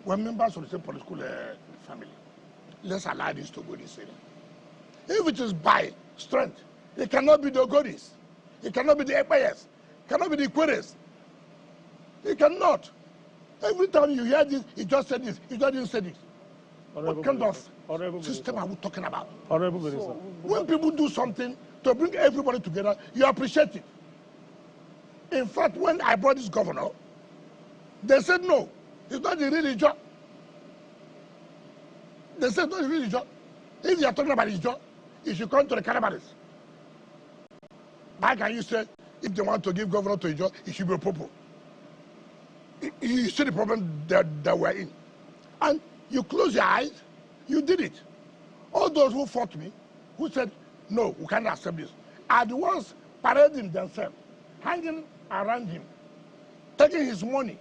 We are members of the same political family. Let's allow this to go this way. If it is by strength, it cannot be the Ogoris. It cannot be the Epayes. It cannot be the Queres. It cannot. Every time you hear this, he just said this, he just didn't say this. What kind of system are we talking about? When people do something to bring everybody together, you appreciate it. In fact, when I brought this governor, they said no, it's not the real job. They said no, it's really job. If you are talking about his job, you should come to the Calabaris. How can you say if they want to give governor to a job, it should be a purple? You see the problem that we're in. And you close your eyes, you did it. All those who fought me, who said, no, we cannot accept this, are the ones parading themselves, hanging around him, taking his money.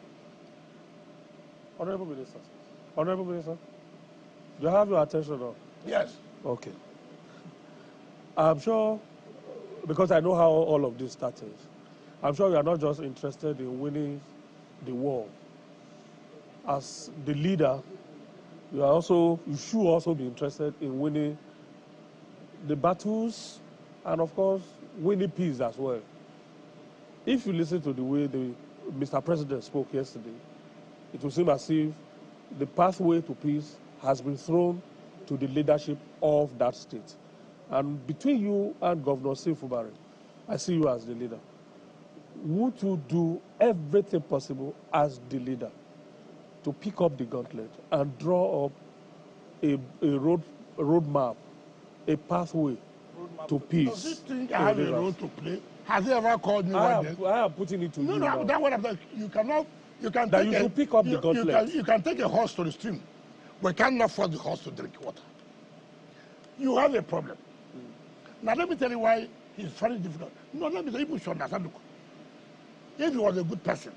Honorable Minister, you have your attention now? Yes. Okay. I'm sure, because I know how all of this started, I'm sure you are not just interested in winning the war. As the leader you should also be interested in winning the battles and, of course, winning peace as well. If you listen to the way Mr. President spoke yesterday, it will seem as if the pathway to peace has been thrown to the leadership of that state. And between you and Governor Fubara, I see you as the leader. Would you do everything possible as the leader to pick up the gauntlet and draw up a roadmap, a pathway to peace? Does he think I have a role to play? Has he ever called me one day? I am putting it to you now. No, that's what I'm saying. You can that you should pick up the gauntlet. You can take a horse to the stream, but you cannot force the horse to drink water. You have a problem. Now let me tell you why it's very difficult. No, let me tell you, people should understand. Look, if he was a good person,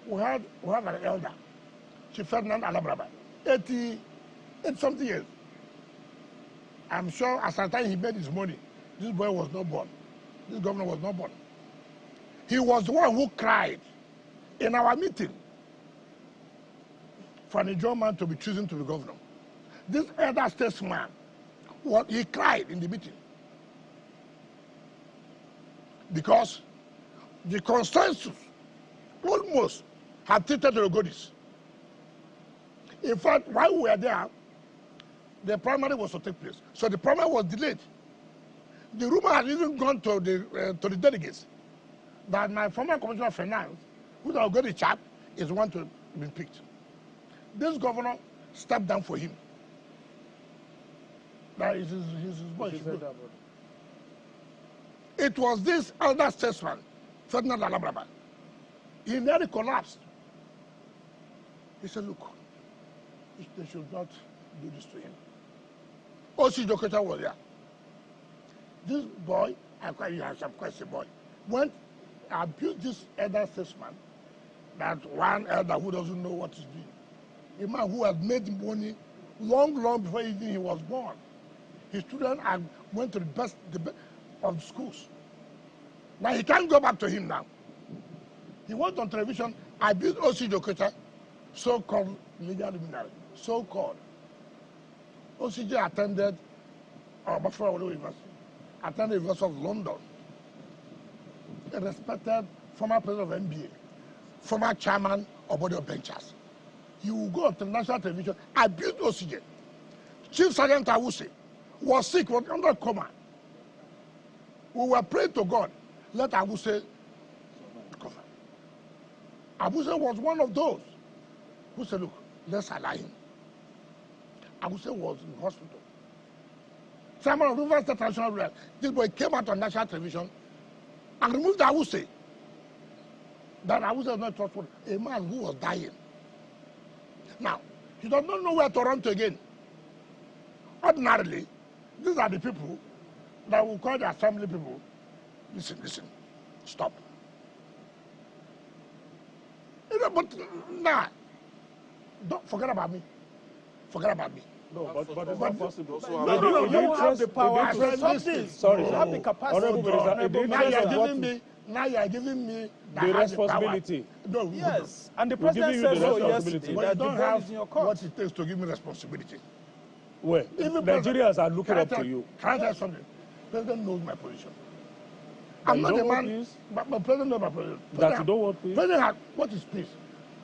we have an elder, Chief Ferdinand Alabraba, 80-something years. I'm sure at the time he made his money, this boy was not born. This governor was not born. He was the one who cried in our meeting for an Nigerian man to be chosen to be governor. This elder statesman, he cried in the meeting because the consensus almost had treated the Rogodis. In fact, while we were there, the primary was to take place. So the primary was delayed. The rumor had even gone to the delegates that my former commissioner of finance, who's a good chap, is one to be picked. This governor stepped down for him. That is his boy. It was this elder statesman, Ferdinand Alabraba. He nearly collapsed. He said, look, they should not do this to him. O.C. Dokota was there. This boy, you have some question, boy, went and abused this elder statesman, that one elder who doesn't know what he's doing. A man who had made money long before even he was born. His children went to the best of the schools. Now he can't go back to him now. He went on television, abused O.C. Dokota, so-called legal luminary, so-called. OCJ attended University, attended the University of London, a respected former president of NBA, former chairman of Body of Benchers. You will go to national television, abuse OCJ. Chief Sergeant Awuse was sick, was under coma. We were praying to God, let Awuse recover. Awuse was one of those who said, look, let's allow him. Awuse was in hospital. Chairman of River State National Rail, this boy came out on national television and removed Awuse. That Awuse was not trustworthy. A man who was dying. Now, he does not know where to run to again. Ordinarily, these are the people that will call the assembly people. Listen, stop. You know, but nah, don't forget about me. Forget about me. No, but it's not possible. No, you have the power to stop this. Sorry, you have the capacity. Now you are giving me the responsibility. No, yes, and the president said so yesterday. But you don't have in your court. what it takes to give me responsibility. Well, Nigerians are looking up to you. Can I tell you something? President knows my position. I'm not a man, but President knows my position. That you don't want peace? President, what is peace?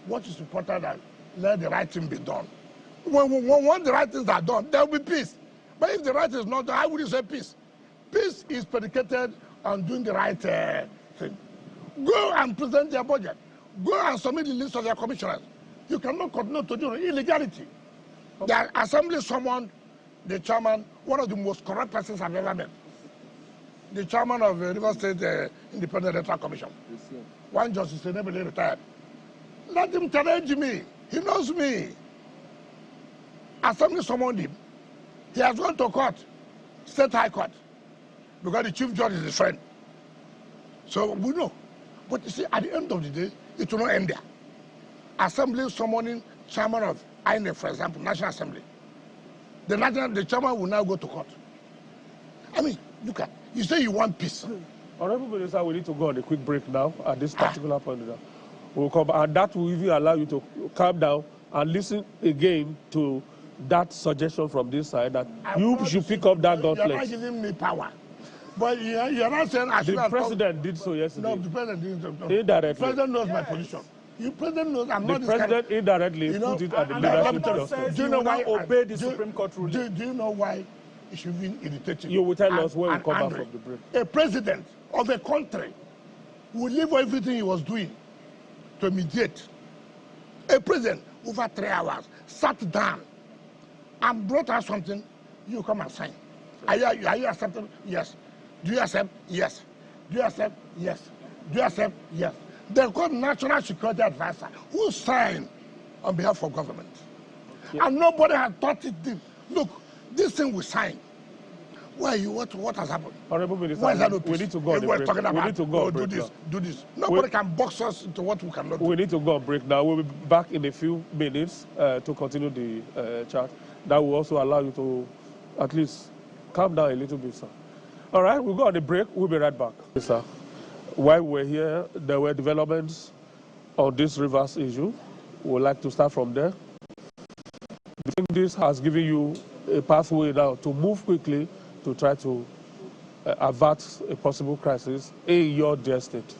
What is important that let the right thing be done? When the right things are done, there will be peace. But if the right is not done, how would you say peace? Peace is predicated on doing the right thing. Go and present their budget. Go and submit the list of their commissioners. You cannot continue to do illegality. The assembly summoned the chairman, one of the most corrupt persons I've ever met. The chairman of the River State Independent Electoral Commission. One justice, Enebele, retired. Let him challenge me. He knows me. Assembly summoned him. He has gone to court, State High Court, because the chief judge is his friend. So we know. But you see, at the end of the day, it will not end there. Assembly summoning chairman of INEF, for example, National Assembly. The chairman will now go to court. I mean, look at, you say you want peace. Honorable Minister, we need to go on a quick break now at this particular point. We'll come back, and that will even allow you to calm down and listen again to that suggestion from this side that you should pick up that gauntlet. You're not giving me power. But you're not saying I should The president did so yesterday. No, the president didn't. No. Indirectly. The president knows my position. The president knows I'm not the this president kind of, indirectly put it at the leadership just. Do you know why obey the Supreme Court ruling? Do you know why it should be irritating? You will tell us when we come back from the break. A president of a country will leave everything he was doing to mediate. A president over 3 hours sat down and brought out something. You come and sign. Are you accepting? Yes. Do you accept? Yes. Do you accept? Yes. Do you accept? Yes. They called National Security Advisor who signed on behalf of government. Okay. And nobody had thought it deep. Look, this thing we signed. Why you? What has happened? Honorable Minister, we need to go on the break. We need to go on break now. Do this. Nobody can box us into what we cannot do. We need to go on break now. We'll be back in a few minutes to continue the chat. That will also allow you to at least calm down a little bit, sir. All right, we'll go on the break. We'll be right back. Yes, sir. While we're here, there were developments on this Rivers issue. We'd like to start from there. I think this has given you a pathway now to move quickly to try to avert a possible crisis in your dear state.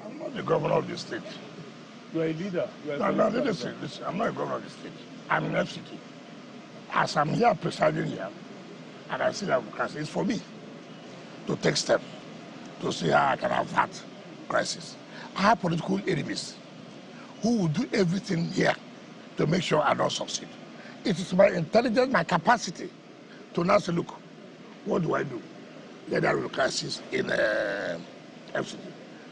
I'm not the governor of the state. You're a leader. No, listen, I'm not a governor of the state. I'm an FCT. As I'm here presiding here, and I see that crisis, it's for me to take steps to see how I can avert crisis. I have political enemies who will do everything here to make sure I don't succeed. It is my intelligence, my capacity to now say, look, what do I do? There is a crisis in FCT.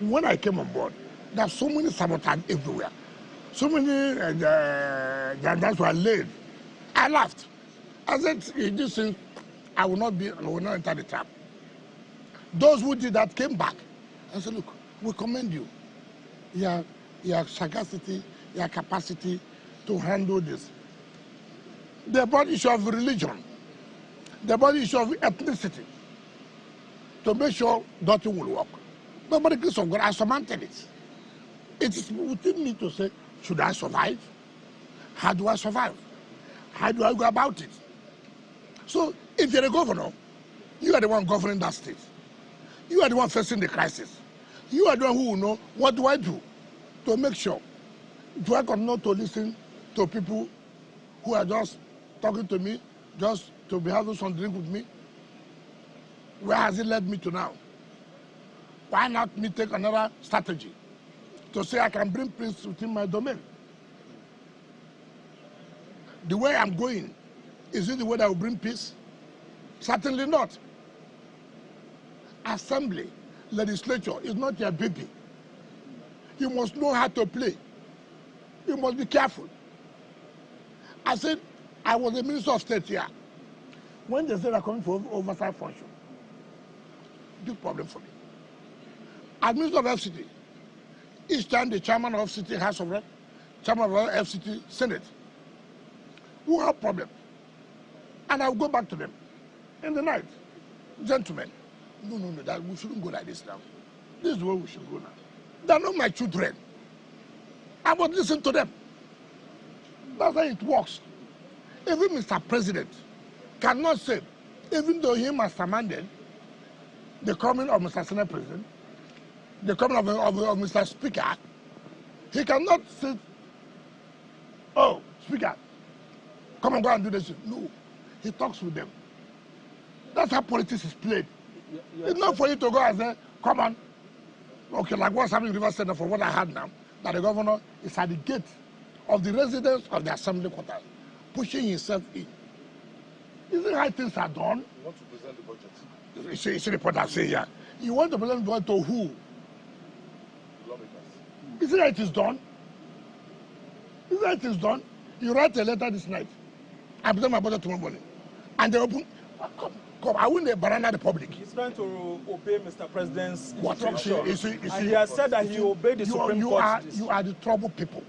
When I came on board, there are so many sabotage everywhere. So many gendarmes were laid. I laughed. I said, in this thing, I will not enter the trap. Those who did that came back and said, look, we commend you. Your sagacity, your capacity to handle this. They brought issue of religion. They brought issue of ethnicity to make sure nothing will work. But by the grace of God, I surmounted it. It is within me to say, should I survive? How do I survive? How do I go about it? So if you're a governor, you are the one governing that state. You are the one facing the crisis. You are the one who will know, what do I do to make sure? Do I continue to listen to people who are just talking to me, just to be having some drink with me? Where has it led me to now? Why not me take another strategy to say I can bring peace within my domain? The way I'm going, is it the way that will bring peace? Certainly not. Assembly, legislature is not your baby. You must know how to play. You must be careful. I said, I was a minister of state here. When they said I'm coming for oversight function, big problem for me. As minister of FCT, each time the chairman of FCT House of Rep, chairman of FCT Senate, who have problems, and I'll go back to them in the night. Gentlemen, no, that we shouldn't go like this now. This is where we should go now. They're not my children. I must listen to them. That's how it works. Even Mr. President cannot say, even though he masterminded the coming of Mr. Senate President, the coming of Mr. Speaker, he cannot say, oh, Speaker, come and go and do this. No, he talks with them. That's how politics is played. It's not for you to go and say, come on. Okay, like what's happening in River Center, for what I heard now, that the governor is at the gate of the residence of the assembly quarters, pushing himself in. Isn't how things are done? You want to present the budget? You see the point I say here. You want to present the budget to who? Lawmakers. Isn't how it is done? Isn't how it is done? You write a letter this night. I present my budget tomorrow morning. And they open, come, I win the banana the public. He's trying to obey Mr. President's What? instruction. You see, and he has said that he obeyed the Supreme Court. You are the trouble people.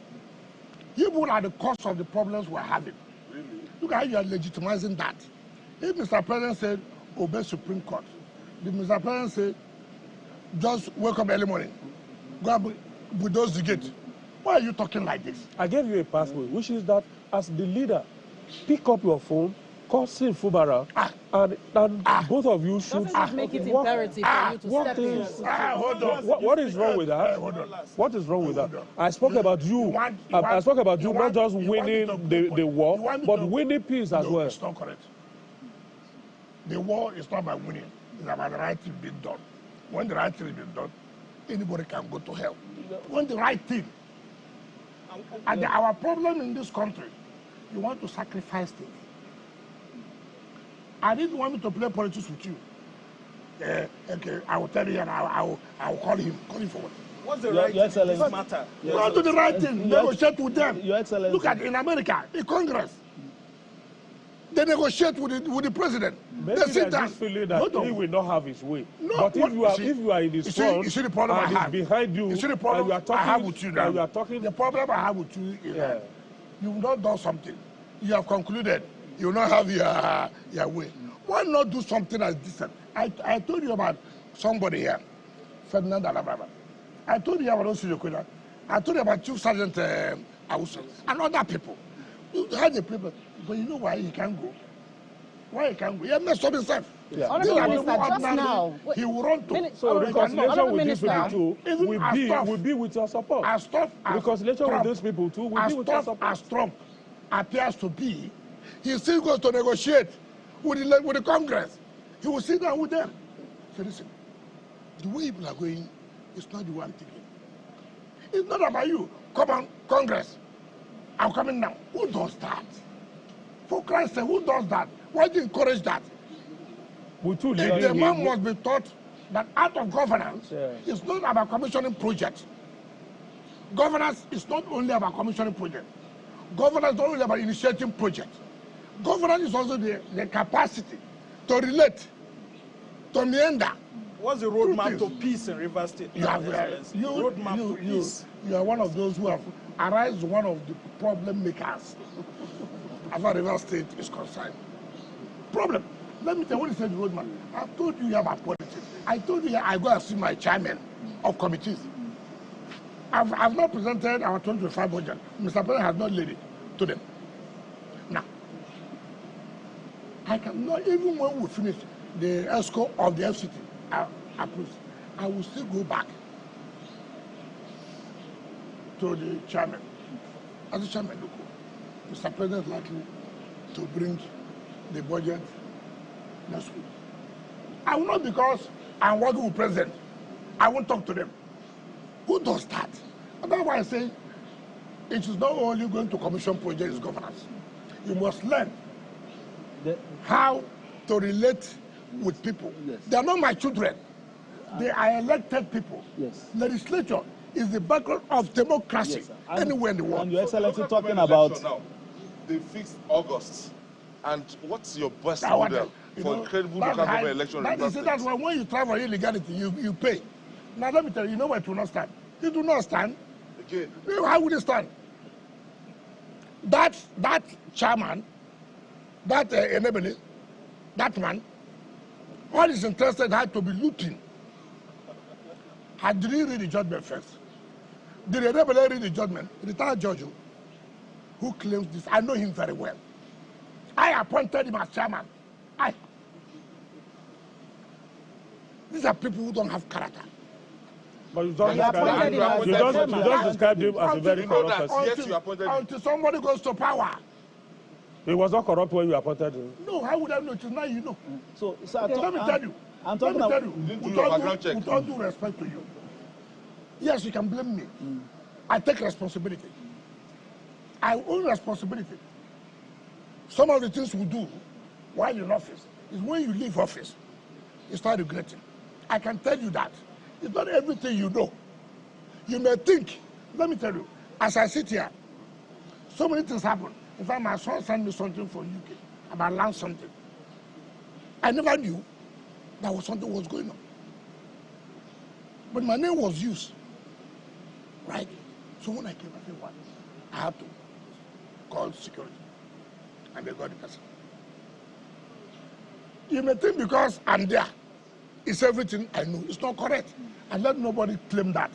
You people are the cause of the problems we're having. Really? Look at how you are legitimizing that. If Mr. President said, obey Supreme Court, did Mr. President say, just wake up early morning, go and bulldoze the gate? Why are you talking like this? I gave you a pathway, which is that as the leader pick up your phone, call Sim Fubara, and both of you should... Doesn't it make it imperative for you to step in? What is wrong with that? What is wrong with that? I spoke about you. I spoke about you not just winning the war, but winning peace as well. It's not correct. The war is not about winning. It's about the right thing being done. When the right thing is being done, anybody can go to hell. When the right thing. And our problem in this country, you want to sacrifice things. I didn't want me to play politics with you. Okay, I will tell you and I will call him. Call him forward. What's the right thing in this matter? You want to do the right thing. Negotiate with them. Your Excellency. Look at in America, in Congress. They negotiate with the president. Maybe they sit there's this feeling that he will not have his way. No, but if you are in this front, you see the problem I have. Behind you, you see the problem you are talking, I have with you now. You are talking. The problem I have with you is that you've not done something. You have concluded you will not have your way. Why not do something as decent? I told you about somebody here, Ferdinand Alabama. I told you about Osiriyokwena. I told you about Chief Sergeant Awusu and other people. You had the people, but you know why he can't go? Why he can't go? He has messed up himself. Yeah. Honorable Minister, just now, he will run to. So reconciliation with these people too will be with your support. Reconciliation with these people too will be with your support. As Trump appears to be, he still goes to negotiate with the Congress. He will sit down with them. So listen, the way people are going, it's not the way I'm thinking. It's not about you. Come on, Congress. I'm coming now. Who does that? For Christ's sake, who does that? Why do you encourage that? The man must be taught that art of governance is not about commissioning projects. Governance is not only about commissioning projects. Governance is not only about initiating projects. Governance is also the capacity to relate, to meander. What's the roadmap to peace in Rivers State? You are one of those who have arise one of the problem makers as far as Rivers State is concerned. Problem. Let me tell you what is the roadmap. I've told you about politics. I told you I go and see my chairman of committees. I've not presented our 2025 budget. Mr. President has not laid it to them. Now, I cannot, even when we finish the ESCO of the FCT approved, I will still go back to the chairman. As the chairman, Mr. President is likely to bring the budget next week. I will not, because I'm working with President. I won't talk to them. Who does that? And that's why I say it is not only going to commission projects governance. You must learn how to relate with people. Yes. They are not my children. They are elected people. Yes. Legislature is the background of democracy anywhere in the world. And Your Excellency talking about... Now, they fixed August. And what's your best model for credible local government election? That's why when you travel illegality, you pay. Now let me tell you, you know where it will not stand. It will not stand. Again. How would it stand? That chairman, that enabling, that man, all is interested had to be looting. Did he read the judgment first? Did the enabler read the judgment? The retired judge who claims this, I know him very well. I appointed him as chairman. These are people who don't have character. But you don't describe him as a very corrupt person. Yes, you appointed him. Until somebody goes to power. He was not corrupt when you appointed him. No, how would I know? It is now you know. So let me tell you. I'm talking about... With all due respect to you. Yes, you can blame me. I take responsibility. I own responsibility. Some of the things we do while in office is when you leave office, you start regretting. I can tell you that. It's not everything you know. You may think, let me tell you, as I sit here, so many things happen. In fact, my son sent me something from UK about land something. I never knew that something was going on. But my name was used, right? So when I came, I said, what? I had to call security. And they got the person. You may think because I'm there, it's everything I know. It's not correct. And let nobody claim that.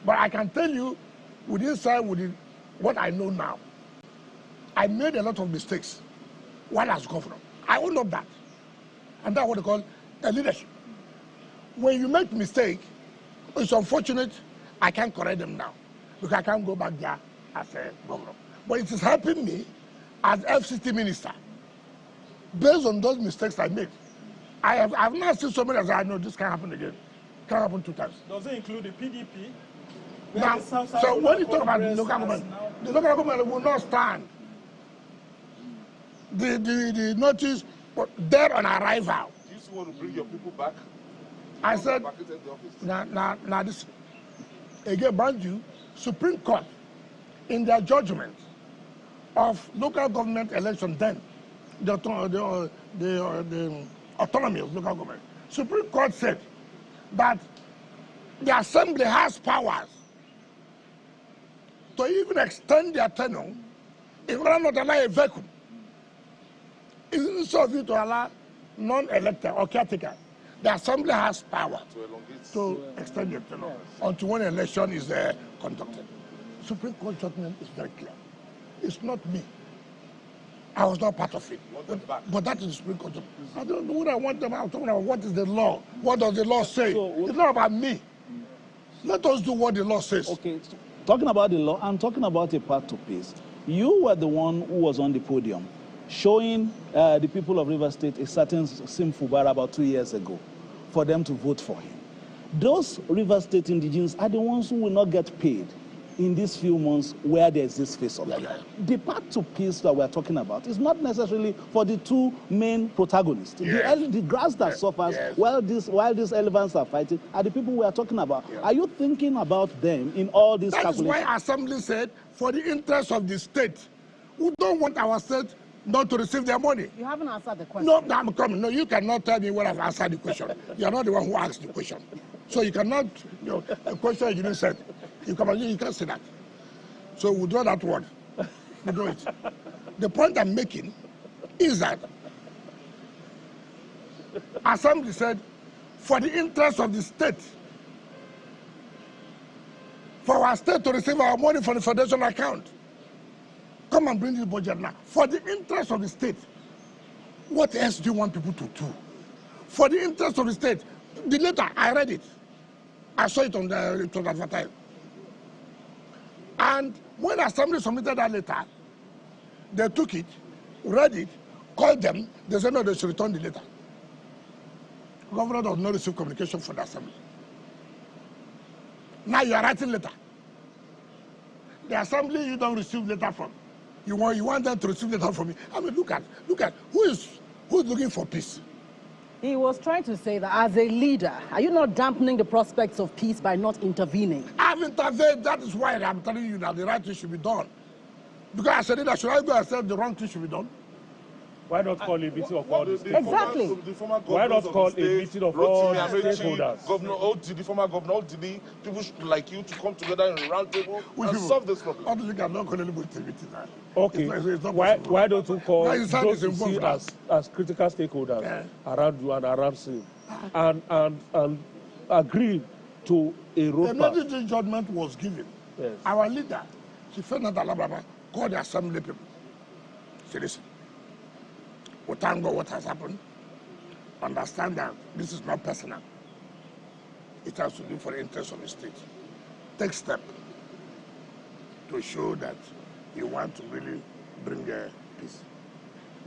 But I can tell you, with what I know now, I made a lot of mistakes while I was governor. I own up that. And that's what they call a leadership. When you make mistake, it's unfortunate I can't correct them now because I can't go back there as a governor. But it is helping me as FCT minister based on those mistakes I made. I've not seen so many as I know this can happen again. It can happen 2 times. Does it include the PDP? Now, so when you talk about the local government, the local government will not stand. The notice there on arrival. Do you still want to bring your people back? I said, back into the office? now this, again, mind you, Supreme Court, in their judgment of local government election then, the autonomy of local government, Supreme Court said that the assembly has powers to even extend their tenure in order not to allow a vacuum. It's not to allow non-elected or caretaker. The assembly has power to extend their tenure until when election is conducted. Supreme Court judgment is very clear. It's not me. I was not part of it. But that is the Supreme Court judgment. I don't know what I want them. I'm talking about what is the law. What does the law say? It's not about me. Let us do what the law says. Okay, talking about the law, I'm talking about a path to peace. You were the one who was on the podium showing the people of Rivers State a certain Sim Fubara about 2 years ago for them to vote for him. Those Rivers State indigenes are the ones who will not get paid in these few months where there's this face-off. The path to peace that we're talking about is not necessarily for the two main protagonists. The grass that suffers while these elephants are fighting are the people we are talking about. Are you thinking about them in all these calculations? That is why Assembly said, for the interest of the state, we don't want our state not to receive their money. You haven't answered the question. No, I'm coming. No, you cannot tell me when I've answered the question. You're not the one who asked the question. So you cannot, a question you didn't say. You can't say that. So we draw that word. We do it. The point I'm making is that Assembly said, for the interest of the state, for our state to receive our money from the federation account, come and bring this budget now. For the interest of the state, what else do you want people to do? For the interest of the state, the letter, I read it. I saw it on it was advertised. And when Assembly submitted that letter, they took it, read it, called them, they said no, they should return the letter. Governor does not receive communication from the Assembly. Now you are writing letter. The Assembly you don't receive letter from. You want them to receive letter from me. I mean, look at who's looking for peace. He was trying to say that as a leader, are you not dampening the prospects of peace by not intervening? I've intervened. That is why I'm telling you that the right thing should be done. Because I said that should I go and say the wrong thing should be done? Why not call a meeting of all the Exactly. Why not call a meeting of all the stakeholders? The former governor, OTD, people like you to come together in a round table and solve this problem. Obviously, you cannot call anybody to meeting now. Okay. It's not Why don't you call those you see involved as critical stakeholders around you and around Sim and agree to a roadmap? Another judgment was given. Yes. Our leader, Chifena Dalababa, called the Assembly people. Say, listen, we thank God what has happened. Understand that this is not personal. It has to do for the interest of the state. Take step to show that you want to really bring peace.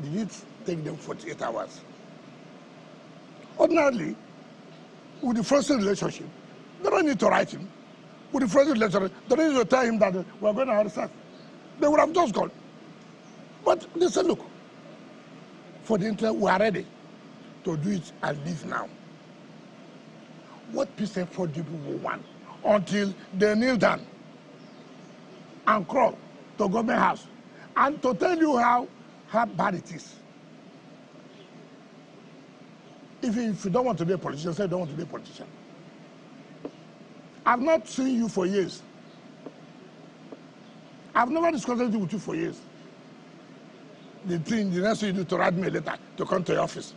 Did it take them 48 hours? Ordinarily, with the first relationship, they don't need to write him. With the first relationship, they don't need to tell him that we're going to arrest. They would have just gone. But they said, look, for the interest, we are ready to do it and leave now. What peace effort do people want until they kneel down and crawl to government house and to tell you how bad it is? If you don't want to be a politician, say you don't want to be a politician. I've not seen you for years. I've never discussed anything with you for years. The next thing you do to write me a letter to come to your office.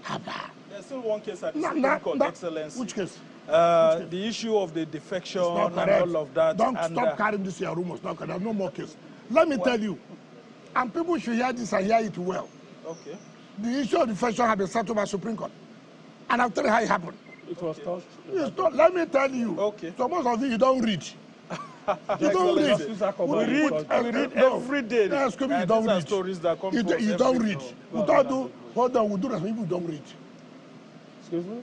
How bad? There's still one case at the Supreme Court, Excellency. Which case? The issue of the defection and all of that. Don't stop carrying this your rumors. There's no more case. Let me tell you, And people should hear this and hear it well. Okay. The issue of defection has been settled by Supreme Court. And I'll tell you how it happened. It was touched. It's not, let me tell you. Okay. So most of you don't read. You don't read. We read every day. Yes, you don't read. Stories that come You don't read. Hold on, we do that. People don't read. Excuse me?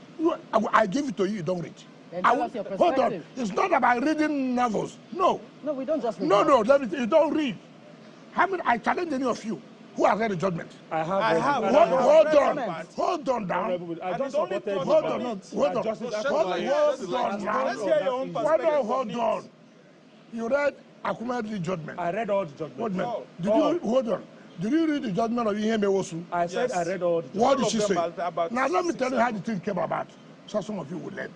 I give it to you. You don't read. Then tell us your Hold on. perspective. It's not about reading novels. No. No, we don't just read. No. Let me. You don't read. How many? I challenge any of you who has read the judgment. I have. Hold on. Hold on down. I just supported you. Hold on. Hold on. Hold on. You read Akume's judgment. I read all the judgment. Hold on. Did you read the judgment of Iheme Wosu? I said I read all the judgment. What did she say? Now let me tell you how the thing came about, so some of you will learn.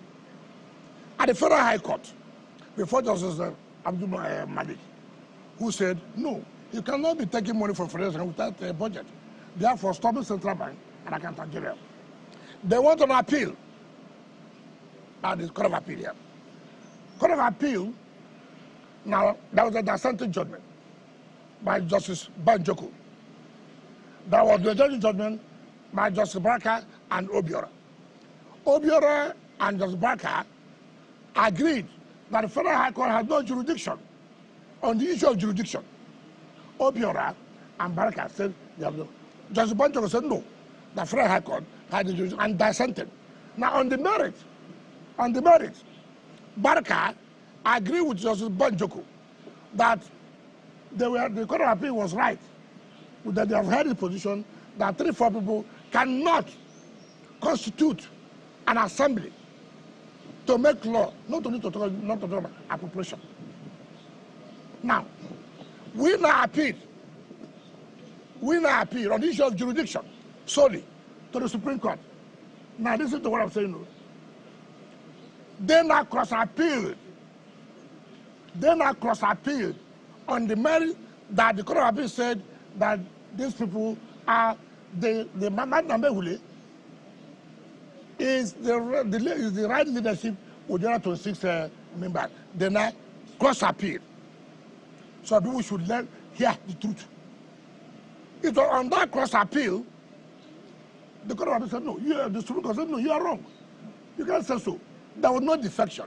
At the Federal High Court, before Justice Abdul Malik, who said, no, you cannot be taking money from Federation without a budget. Therefore, stopping Central Bank and Accountant General. They went on appeal at the Court of Appeal here. Court of Appeal, now, that was a dissenting judgment by Justice Banjoko. That was the judgment by Justice Baraka and Obiora. Obiora and Justice Baraka agreed that the Federal High Court had no jurisdiction on the issue of jurisdiction. Obiora and Baraka said, Justice Banjoko said no. The Federal High Court had the jurisdiction and dissented. Now on the merit, Baraka agreed with Justice Banjoko that the Court of Appeal was right, that they have held the position that 3-4 people cannot constitute an assembly to make law, not to talk about appropriation. Now, we now appeal on the issue of jurisdiction solely to the Supreme Court. Now, listen to what I'm saying. They now cross appeal on the merit that the Court of Appeal said that these people are the Mamad is the right leadership with the other 26 members. They now cross appeal. So people should hear the truth. It was on that cross appeal, the Court of Appeal said no. The Supreme Court said no, you are wrong. You can't say so. There was no defection.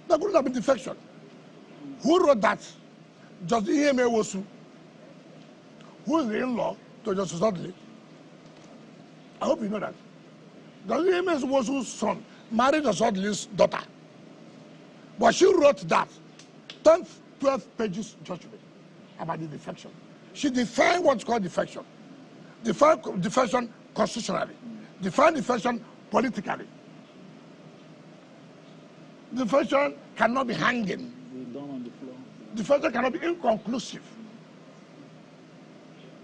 There couldn't have been defection. Who wrote that? Justice Iheme Wosu, who is the in-law to Justice Dudley. I hope you know that. Justice Iheme Wosu's son married Justice Dudley's daughter. But she wrote that 12 pages judgment about the defection. She defined what's called defection. Defined defection constitutionally. Defined defection politically. Defection cannot be hanging. Defection cannot be inconclusive.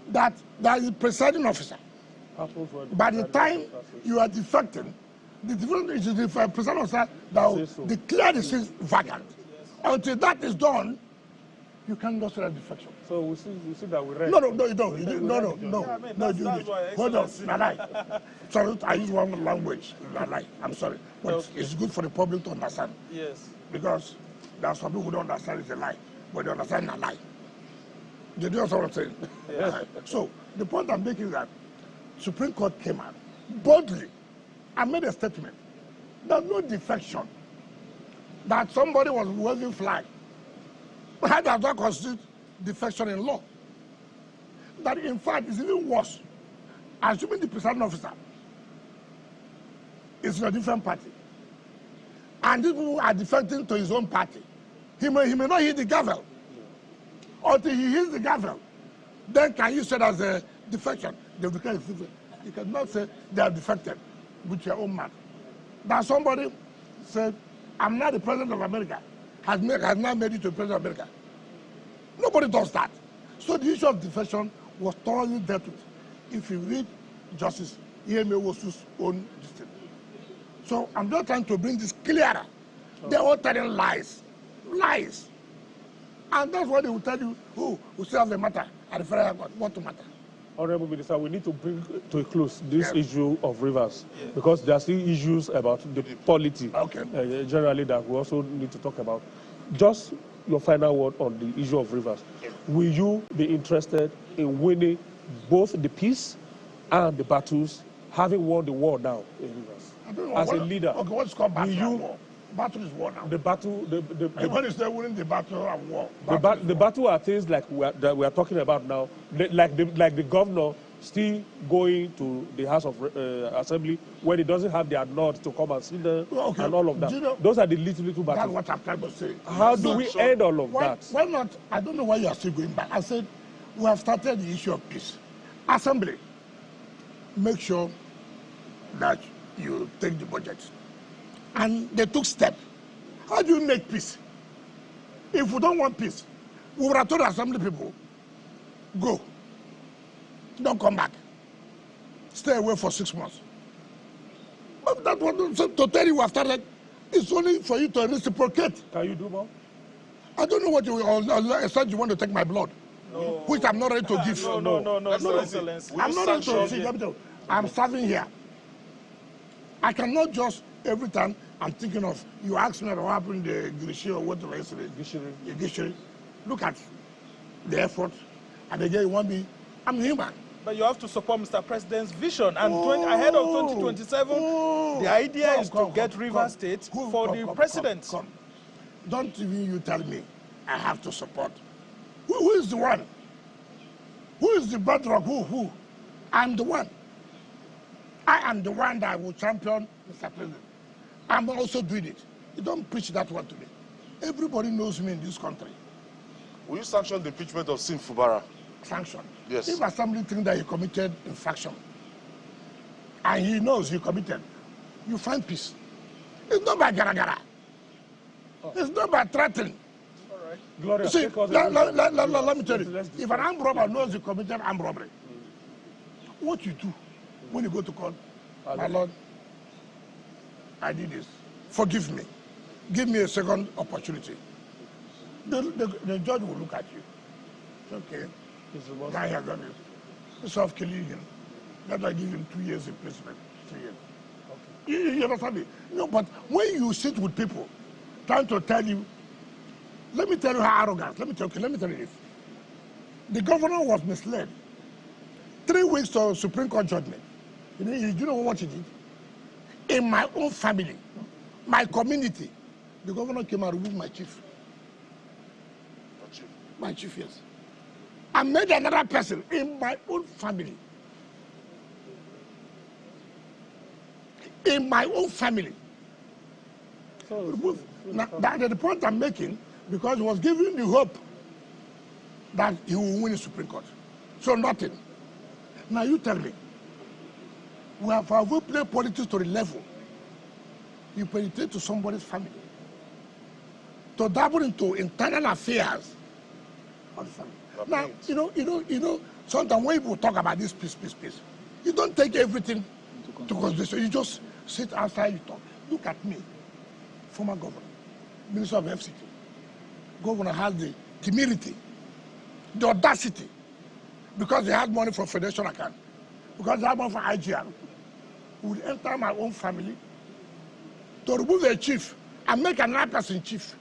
That is the presiding officer. By the time you are defecting, the presiding officer that will declare the seat vacant. Until that is done, you can't go through that defection. So we see that we read. No, you don't. Hold on, Nalai. Sorry, I use one language, Nalai. I'm sorry. But it's good for the public to understand. Yes. Because there are some people who don't understand it's a lie, but they understand a lie. You know what I'm saying? Yes. So the point I'm making is that Supreme Court came out boldly and made a statement. There's no defection. That somebody was waving flag. How does that constitute defection in law? That in fact is even worse. Assuming the presiding officer is in a different party, and these people are defecting to his own party, he may not hit the gavel. Until he hits the gavel, then can you say that's a defection? You cannot say they are defected with your own man. That somebody said, I'm not the president of America, has not made it to the president of America. Nobody does that. So the issue of defection was thoroughly dealt with. If you read Justice Iheme Wosu's own decision. So I'm just trying to bring this clearer. They're all telling lies. Lies. And that's what they will tell you, who still have the matter at the Federal Court. What to matter? Honorable Minister, we need to bring to a close this issue of rivers, because there are still issues about the polity generally that we also need to talk about. Just your final word on the issue of rivers. will you be interested in winning both the peace and the battles, having won the war now in Rivers? I don't know. As a leader, okay, what's called battle will you, and war? Battle is war now. the battle, Everyone is there winning the battle and war. the battle are things like that we are talking about now, like the governor still going to the House of Assembly when he doesn't have the nod to come and sit there and all of that. You know, those are the little battles. That's what I'm trying to say. How do we end all of that? Why not? I don't know why you are still going back. I said we have started the issue of peace. Assembly, make sure that you take the budget. And they took steps. How do you make peace? If we don't want peace, we would have told the assembly people, go. Don't come back. Stay away for 6 months. But that one, so to tell you we have started, it's only for you to reciprocate. Can you do more? I don't know what you said you want to take my blood, no. Which I'm not ready to give. No, Excellency. I'm not ready to give. I'm serving here. I cannot just, every time I'm thinking of, you ask me about what happened in the Girishi or whatever yesterday. Gishiri. Look at the effort. And again, you want me, I'm human. But you have to support Mr. President's vision. And ahead of 2027, the idea is to get Rivers State for the president. Don't even you tell me I have to support. Who is the one? Who is the bedrock? Who? I'm the one. I am the one that will champion Mr. President. I'm also doing it. You don't preach that one to me. Everybody knows me in this country. Will you sanction the impeachment of Fubara? Sanction? Yes. If assembly thinks that he committed infraction, and he knows he committed, you find peace. It's not by gara-gara. It's not by threatening. All right. Gloria, see, let me tell you, if an armed robber knows he committed armed robbery, what you do when you go to court, my Lord, I did this. Forgive me. Give me a second opportunity. The judge will look at you. It's okay. Guy has done it. Instead of killing him, let I give him 2 years imprisonment. 3 years. Okay. You understand me? No, but when you sit with people trying to tell you, let me tell you how arrogant. Let me tell you this. The governor was misled. 3 weeks to Supreme Court judgment. You know what he did? In my own family, my community, the governor came and removed my chief. My chief, yes. I made another person in my own family. In my own family. Now, that's the point I'm making, because he was giving the hope that he will win the Supreme Court. So nothing. Now you tell me, we have played politics to the level you penetrate to somebody's family, to dabble into internal affairs of the family. Now, you know, sometimes when people talk about this peace, you don't take everything to consideration. You just sit outside, you talk. Look at me, former governor, Minister of FCT. Governor had the temerity, the audacity, because they had money from Federation account, because they had money from IGR, would enter my own family to remove a chief and make another person chief.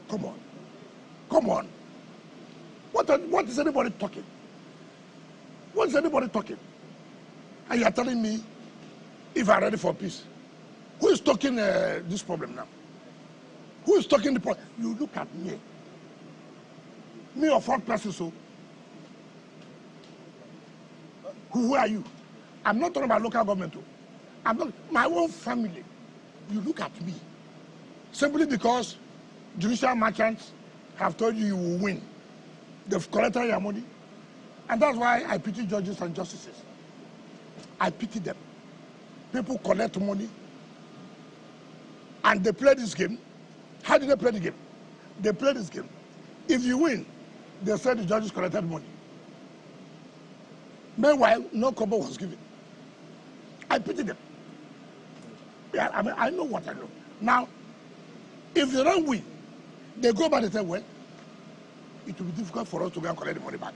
Come on. Come on. What is anybody talking? What is anybody talking? And you are telling me if I'm ready for peace. Who is talking this problem now? Who is talking the problem? You look at me. Me or 4 persons, so. Who are you? I'm not talking about local government. I'm not, my own family. You look at me. Simply because judicial merchants have told you you will win. They've collected your money. And that's why I pity judges and justices. I pity them. People collect money and they play this game. How do they play the game? They play this game. If you win, they say the judges collected money. Meanwhile, no kobo was given. I pity them. Yeah, I mean, I know what I know. Now, if they don't win, they go back and say, well, it will be difficult for us to go and collect the money back,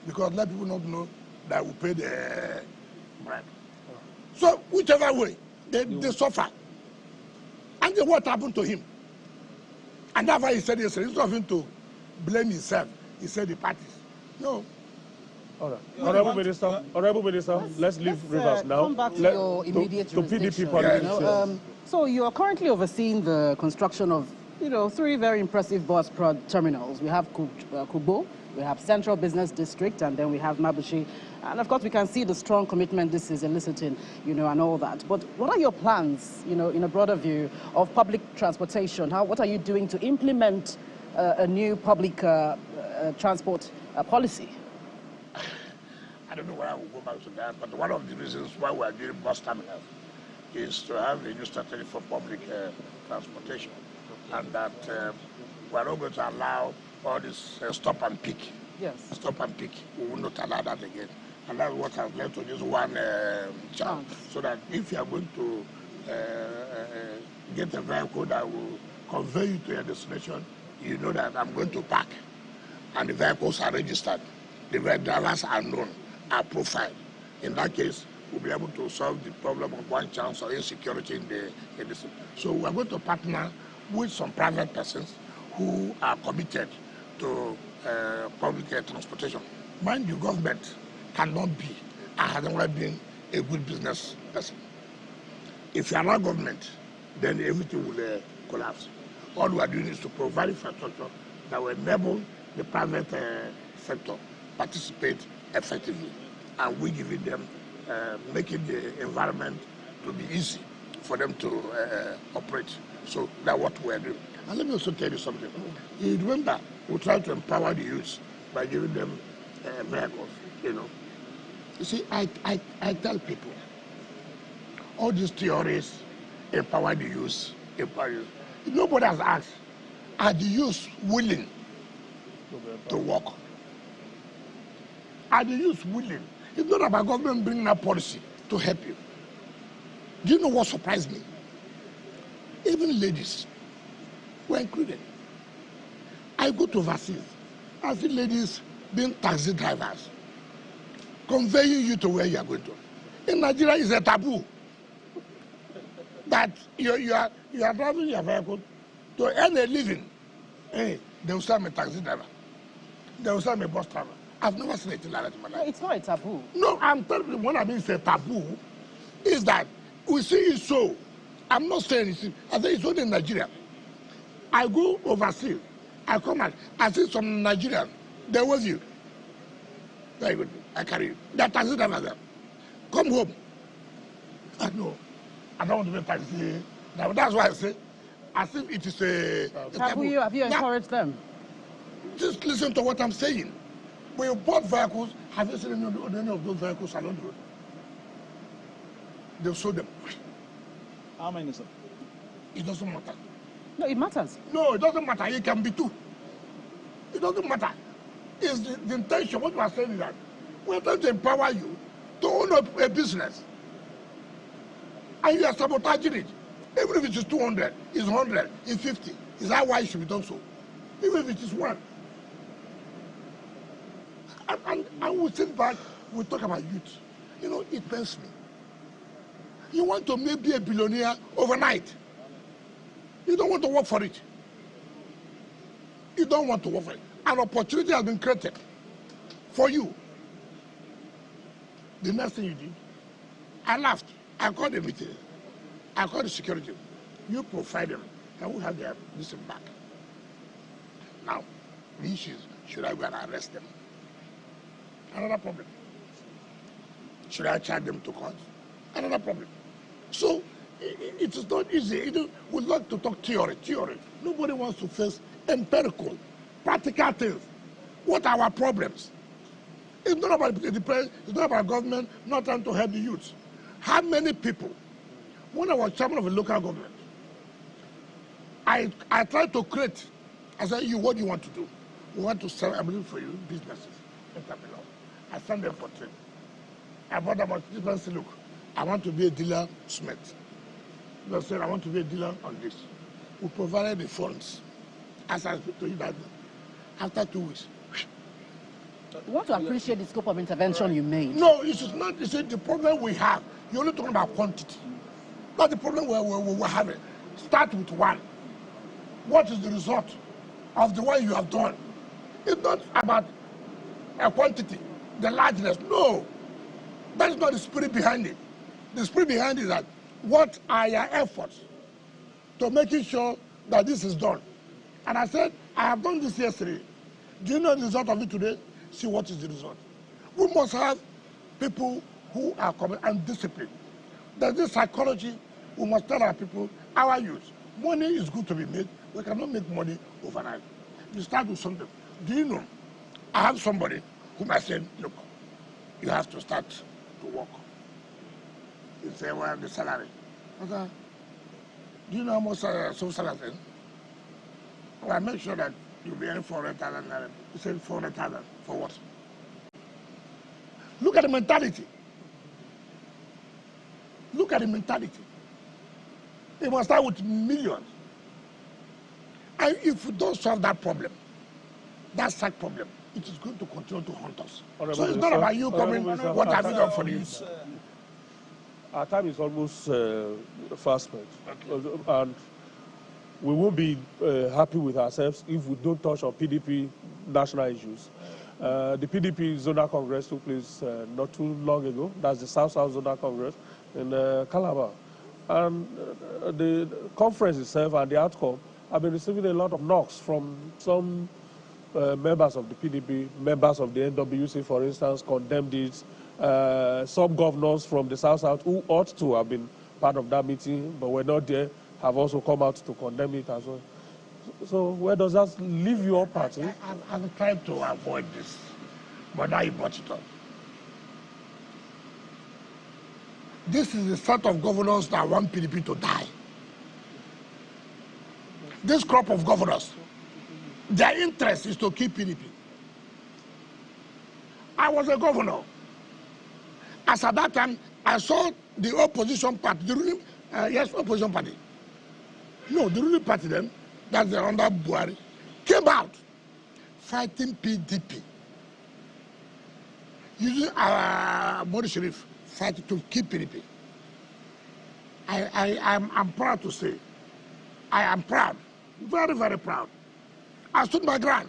because let people not know that we pay the bribe. So whichever way, they suffer. And then what happened to him? And that's why he said yesterday, instead of him to blame himself. He said the parties. No. All right. Honorable Minister, let's leave Rivers now. Come back to your immediate PDP jurisdiction. politics. So you are currently overseeing the construction of, 3 very impressive bus terminals. We have Kubo, we have Central Business District, and then we have Mabushi. And of course, we can see the strong commitment this is eliciting, and all that. But what are your plans, in a broader view of public transportation? What are you doing to implement a new public transport policy? I don't know where I will go back to that, but one of the reasons why we are doing bus terminals is to have a new strategy for public transportation, and that we are not going to allow all this stop and pick. Yes. Stop and pick. We will not allow that again. And that's what I've led to this one chance. So that if you are going to get a vehicle that will convey you to your destination, you know that I'm going to park. And the vehicles are registered. The drivers are known, are profiled. In that case, we'll be able to solve the problem of one chance or insecurity in the city. So we're going to partner with some private persons who are committed to public transportation. Mind you, government cannot be and has never been a good business person. If you allow government, then everything will collapse. All we are doing is to provide infrastructure that will enable the private sector participate effectively, and we giving them, making the environment to be easy for them to operate. So that's what we're doing. And let me also tell you something. You remember, we try to empower the youth by giving them vehicles, You see, I tell people, all these theories, empower the youth, empower youth. Nobody has asked, are the youth willing to work? Are the youth willing? It's not about government bringing a policy to help you. Do you know what surprised me? Even ladies were included. I go to overseas, I see ladies being taxi drivers, conveying you to where you are going to. In Nigeria, it's a taboo that you are driving your vehicle to earn a living. Hey, they will sell me a taxi driver. They will sell me a bus driver. I've never seen anything like that in my life. No, it's not a taboo. No, I'm telling you, what I mean it's a taboo is that we see it so. I'm not saying it's, I say it's only in Nigeria. I go overseas, I come out, I see some Nigerians, they're with you. Very good, I carry you. They're taxi drivers there. Come home. I know, I don't want to be a taxi. Now, that's why I say, as if it is a taboo. Have you encouraged them? Just listen to what I'm saying. When you bought vehicles, have you seen any of those vehicles along the road? They've sold them. How many, sir? It doesn't matter. No, it matters. No, it doesn't matter. It can be two. It doesn't matter. It's the intention. What we are saying is that we're trying to empower you to own a business. And you are sabotaging it. Even if it is 200, it's 100, it's 50. Is that why it should be done so? Even if it is 1. And we sit back, we talk about youth. It pains me. You want to maybe be a billionaire overnight. You don't want to work for it. You don't want to work for it. An opportunity has been created for you. The next thing you did, I laughed. I called the meeting. I called the security. You provide them, and we have their listen back. Now, the issue is, should I go and arrest them? Another problem. Should I charge them to court? Another problem. So, it is not easy. We like to talk theory. Nobody wants to face empirical, practical things. What are our problems? It's not about the president, it's not about government not trying to help the youth. How many people, when I was chairman of a local government, I tried to create, I said, what do you want to do? We want to sell everything for you, businesses, entrepreneurs. I sent them for training. I bought them a different say, look, I want to be a dealer smith. They said, I want to be a dealer on this. We provided the funds. As I speak to you that after 2 weeks. We want to appreciate the scope of intervention you made. No, it is not. You see, the problem we have, you're only talking about quantity. That's the problem we're having. Start with 1. What is the result of the one you have done? It's not about a quantity, the largeness. No, that is not the spirit behind it. The spirit behind it is that what are your efforts to making sure that this is done? And I said, I have done this yesterday. Do you know the result of it today? See what is the result. We must have people who are committed and disciplined. There's this psychology. We must tell our people, our youth, money is good to be made. We cannot make money overnight. You start with something. Do you know? I have somebody whom I said, look, you have to start to work. He said, well, the salary. I said, do you know how much social salary is? Well, I make sure that you'll be earning 400,000. He said, 400,000 for what? Look at the mentality. Look at the mentality. It must start with millions. And if we don't solve that problem, that sack problem, it is going to continue to haunt us. So it's not about you coming, what have you done for the youth? Our time is almost fast spent. Okay. And we won't be happy with ourselves if we don't touch on PDP national issues. The PDP Zonal Congress took place not too long ago. That's the South-South Zonal Congress in Calabar. And the conference itself and the outcome have been receiving a lot of knocks from some members of the PDP, members of the NWC, for instance, condemned it. Some governors from the South-South who ought to have been part of that meeting but were not there have also come out to condemn it as well. So where does that leave your party? I'm trying to avoid this, but now you brought it up. This is the sort of governors that want PDP to die. This crop of governors, their interest is to keep PDP. I was a governor. As at that time, I saw the opposition party, the ruling, yes, opposition party. No, the ruling party then, that's the under Buhari, came out fighting PDP. Using our Modi Sharif fighting to keep PDP. I'm proud to say, I am proud, very, very proud. I stood my ground.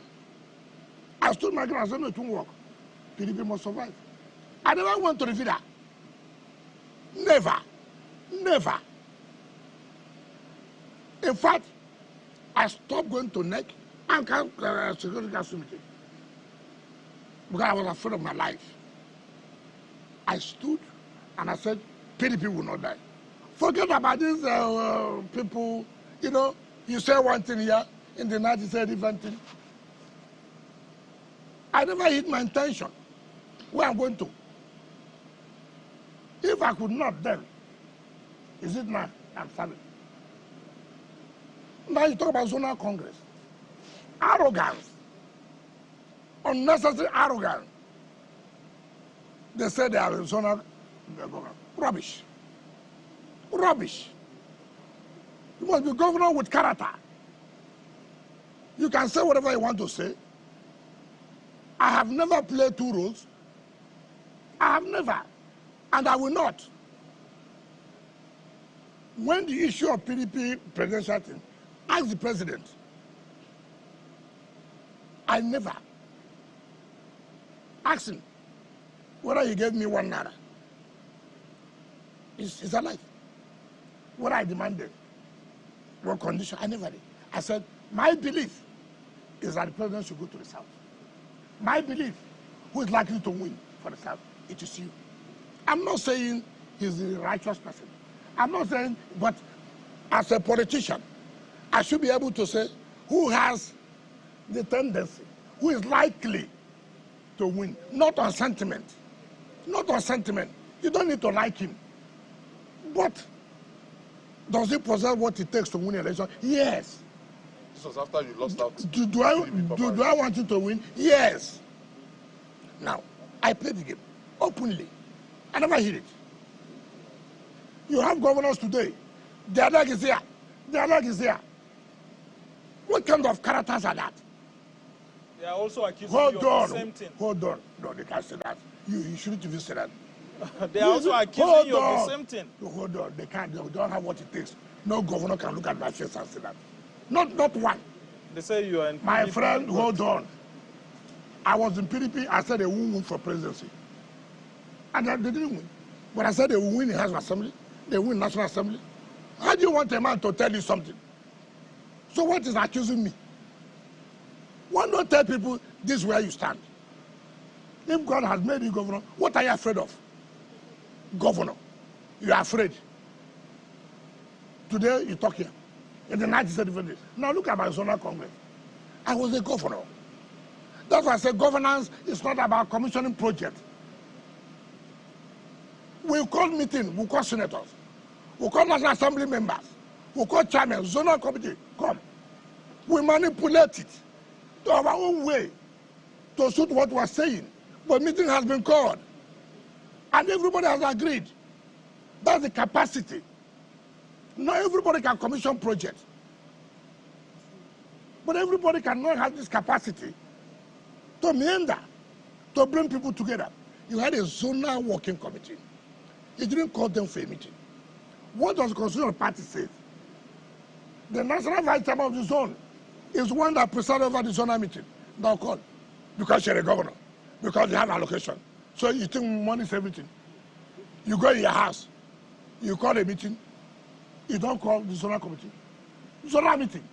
I stood my ground. I said, no, it won't work. PDP must survive. I never went to the vida. Never. Never. In fact, I stopped going to NEC and Security Council meeting because I was afraid of my life. I stood and I said, PDP will not die. Forget about these people, you know, you say one thing here, in the night you say a different thing. I never hit my intention where I'm going to. If I could not then, is it now? I'm sorry. Now you talk about zonal congress. Arrogance. Unnecessary arrogance. They say they are in zonal government. Rubbish. Rubbish. You must be governor with character. You can say whatever you want to say. I have never played two roles. I have never. And I will not. When the issue of PDP presidential thing, ask the president. I never. Ask him whether he gave me 1 naira. It's a life. What I demanded, what condition, I never did. I said, my belief is that the president should go to the South. My belief, who is likely to win for the South, it is you. I'm not saying he's a righteous person. I'm not saying, but as a politician, I should be able to say who has the tendency, who is likely to win, not on sentiment. Not on sentiment. You don't need to like him. But does he possess what it takes to win an election? Yes. This was after you lost out. Do I want him to win? Yes. Now, I played the game openly. I never hid it. You have governors today. Their leg is here. Their leg is here. What kind of characters are that? They are also accusing you of the same thing. Hold on. No, they can't say that. You shouldn't even say that. They are also accusing you of the same thing. Hold on. They can't. They don't have what it takes. No governor can look at my face and say that. Not one. They say you are in my friend, hold on. I was in PDP, I said they won't win for presidency. And they didn't win. But I said they will win in House of Assembly, they will win National Assembly. How do you want a man to tell you something? So what is accusing me? Why not tell people this is where you stand? If God has made you governor, what are you afraid of? Governor. You are afraid. Today you talk here. In the 1975 days. Now look at my zonal congress. I was a governor. That's why I say governance is not about commissioning projects. We call meeting, we call senators, we call National Assembly members, we call chairmen, zonal committee, come. We manipulate it to our own way to suit what we're saying. But meeting has been called. And everybody has agreed. That's the capacity. Not everybody can commission projects. But everybody cannot have this capacity to meander, to bring people together. You had a zonal working committee. You didn't call them for a meeting. What does the Constitutional Party say? The National Vice Chairman of the zone is one that presides over the zonal meeting. Now call. Because you're a governor. Because you have allocation. So you think money is everything. You go in your house. You call a meeting. You don't call the zonal committee. Zonal meeting.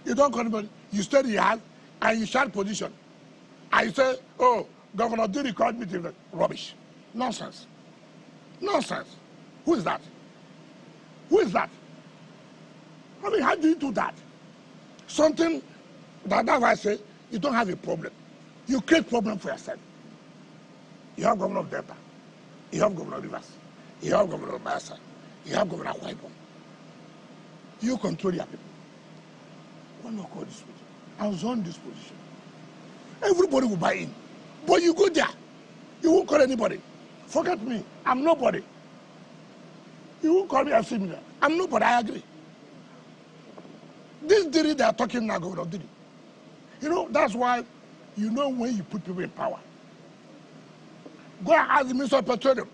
You don't call anybody. You stay in your house and you shout position. And you say, oh, Governor, do the court meeting. Rubbish. Nonsense. Nonsense. Who is that? Who is that? I mean, how do you do that? Something that's why I say you don't have a problem. You create problem for yourself. You have Governor of Delta. You have Governor of Rivers. You have Governor of Bayelsa. You have Governor of Akwa Ibom. You control your people. Why not call this meeting? I was on this position. Everybody will buy in. But you go there. You won't call anybody. Forget me. I'm nobody. You won't call me FC Minister. I'm nobody. I agree. This Diri they are talking now, Governor Diri. You know, that's why you know when you put people in power. Go and ask the Minister of Petroleum.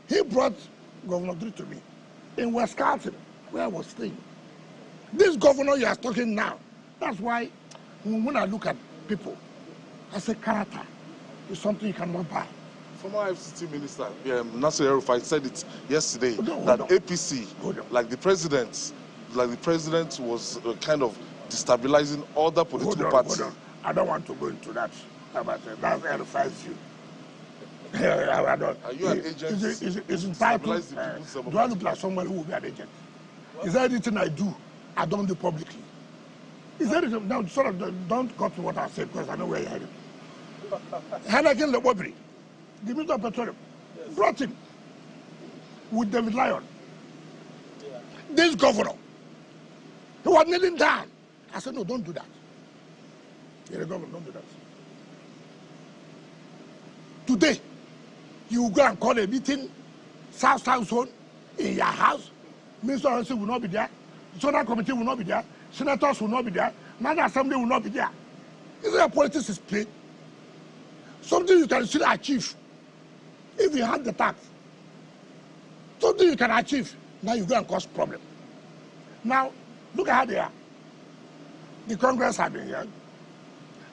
He brought Governor Diri to me in West Carlton, where I was staying. This governor you are talking now, that's why when I look at people, I say character is something you cannot buy. Former FCT Minister Nyesom Wike said it yesterday that APC, like the president was kind of destabilizing other political parties. Hold on. I don't want to go into that. That verifies you. I don't. Are you an agent? Is entitled. Do I look like somebody who will be an agent? Is there anything I do? I don't do publicly. Is there anything? Now, sort of, don't copy what I say because I know where you're headed. Hanakin Lebobri, the Minister of Petroleum, brought him with David Lyon. This governor, he was kneeling down. I said, no, don't do that. You're a governor, don't do that. Today, you go and call a meeting, South Zone, in your house. Minister of Health will not be there. Zonal Committee will not be there. Senators will not be there. National Assembly will not be there. Is there a politics is played? Something you can still achieve if you have the tax. Something you can achieve. Now you go and cause problem. Now, look at how they are. The Congress have been here.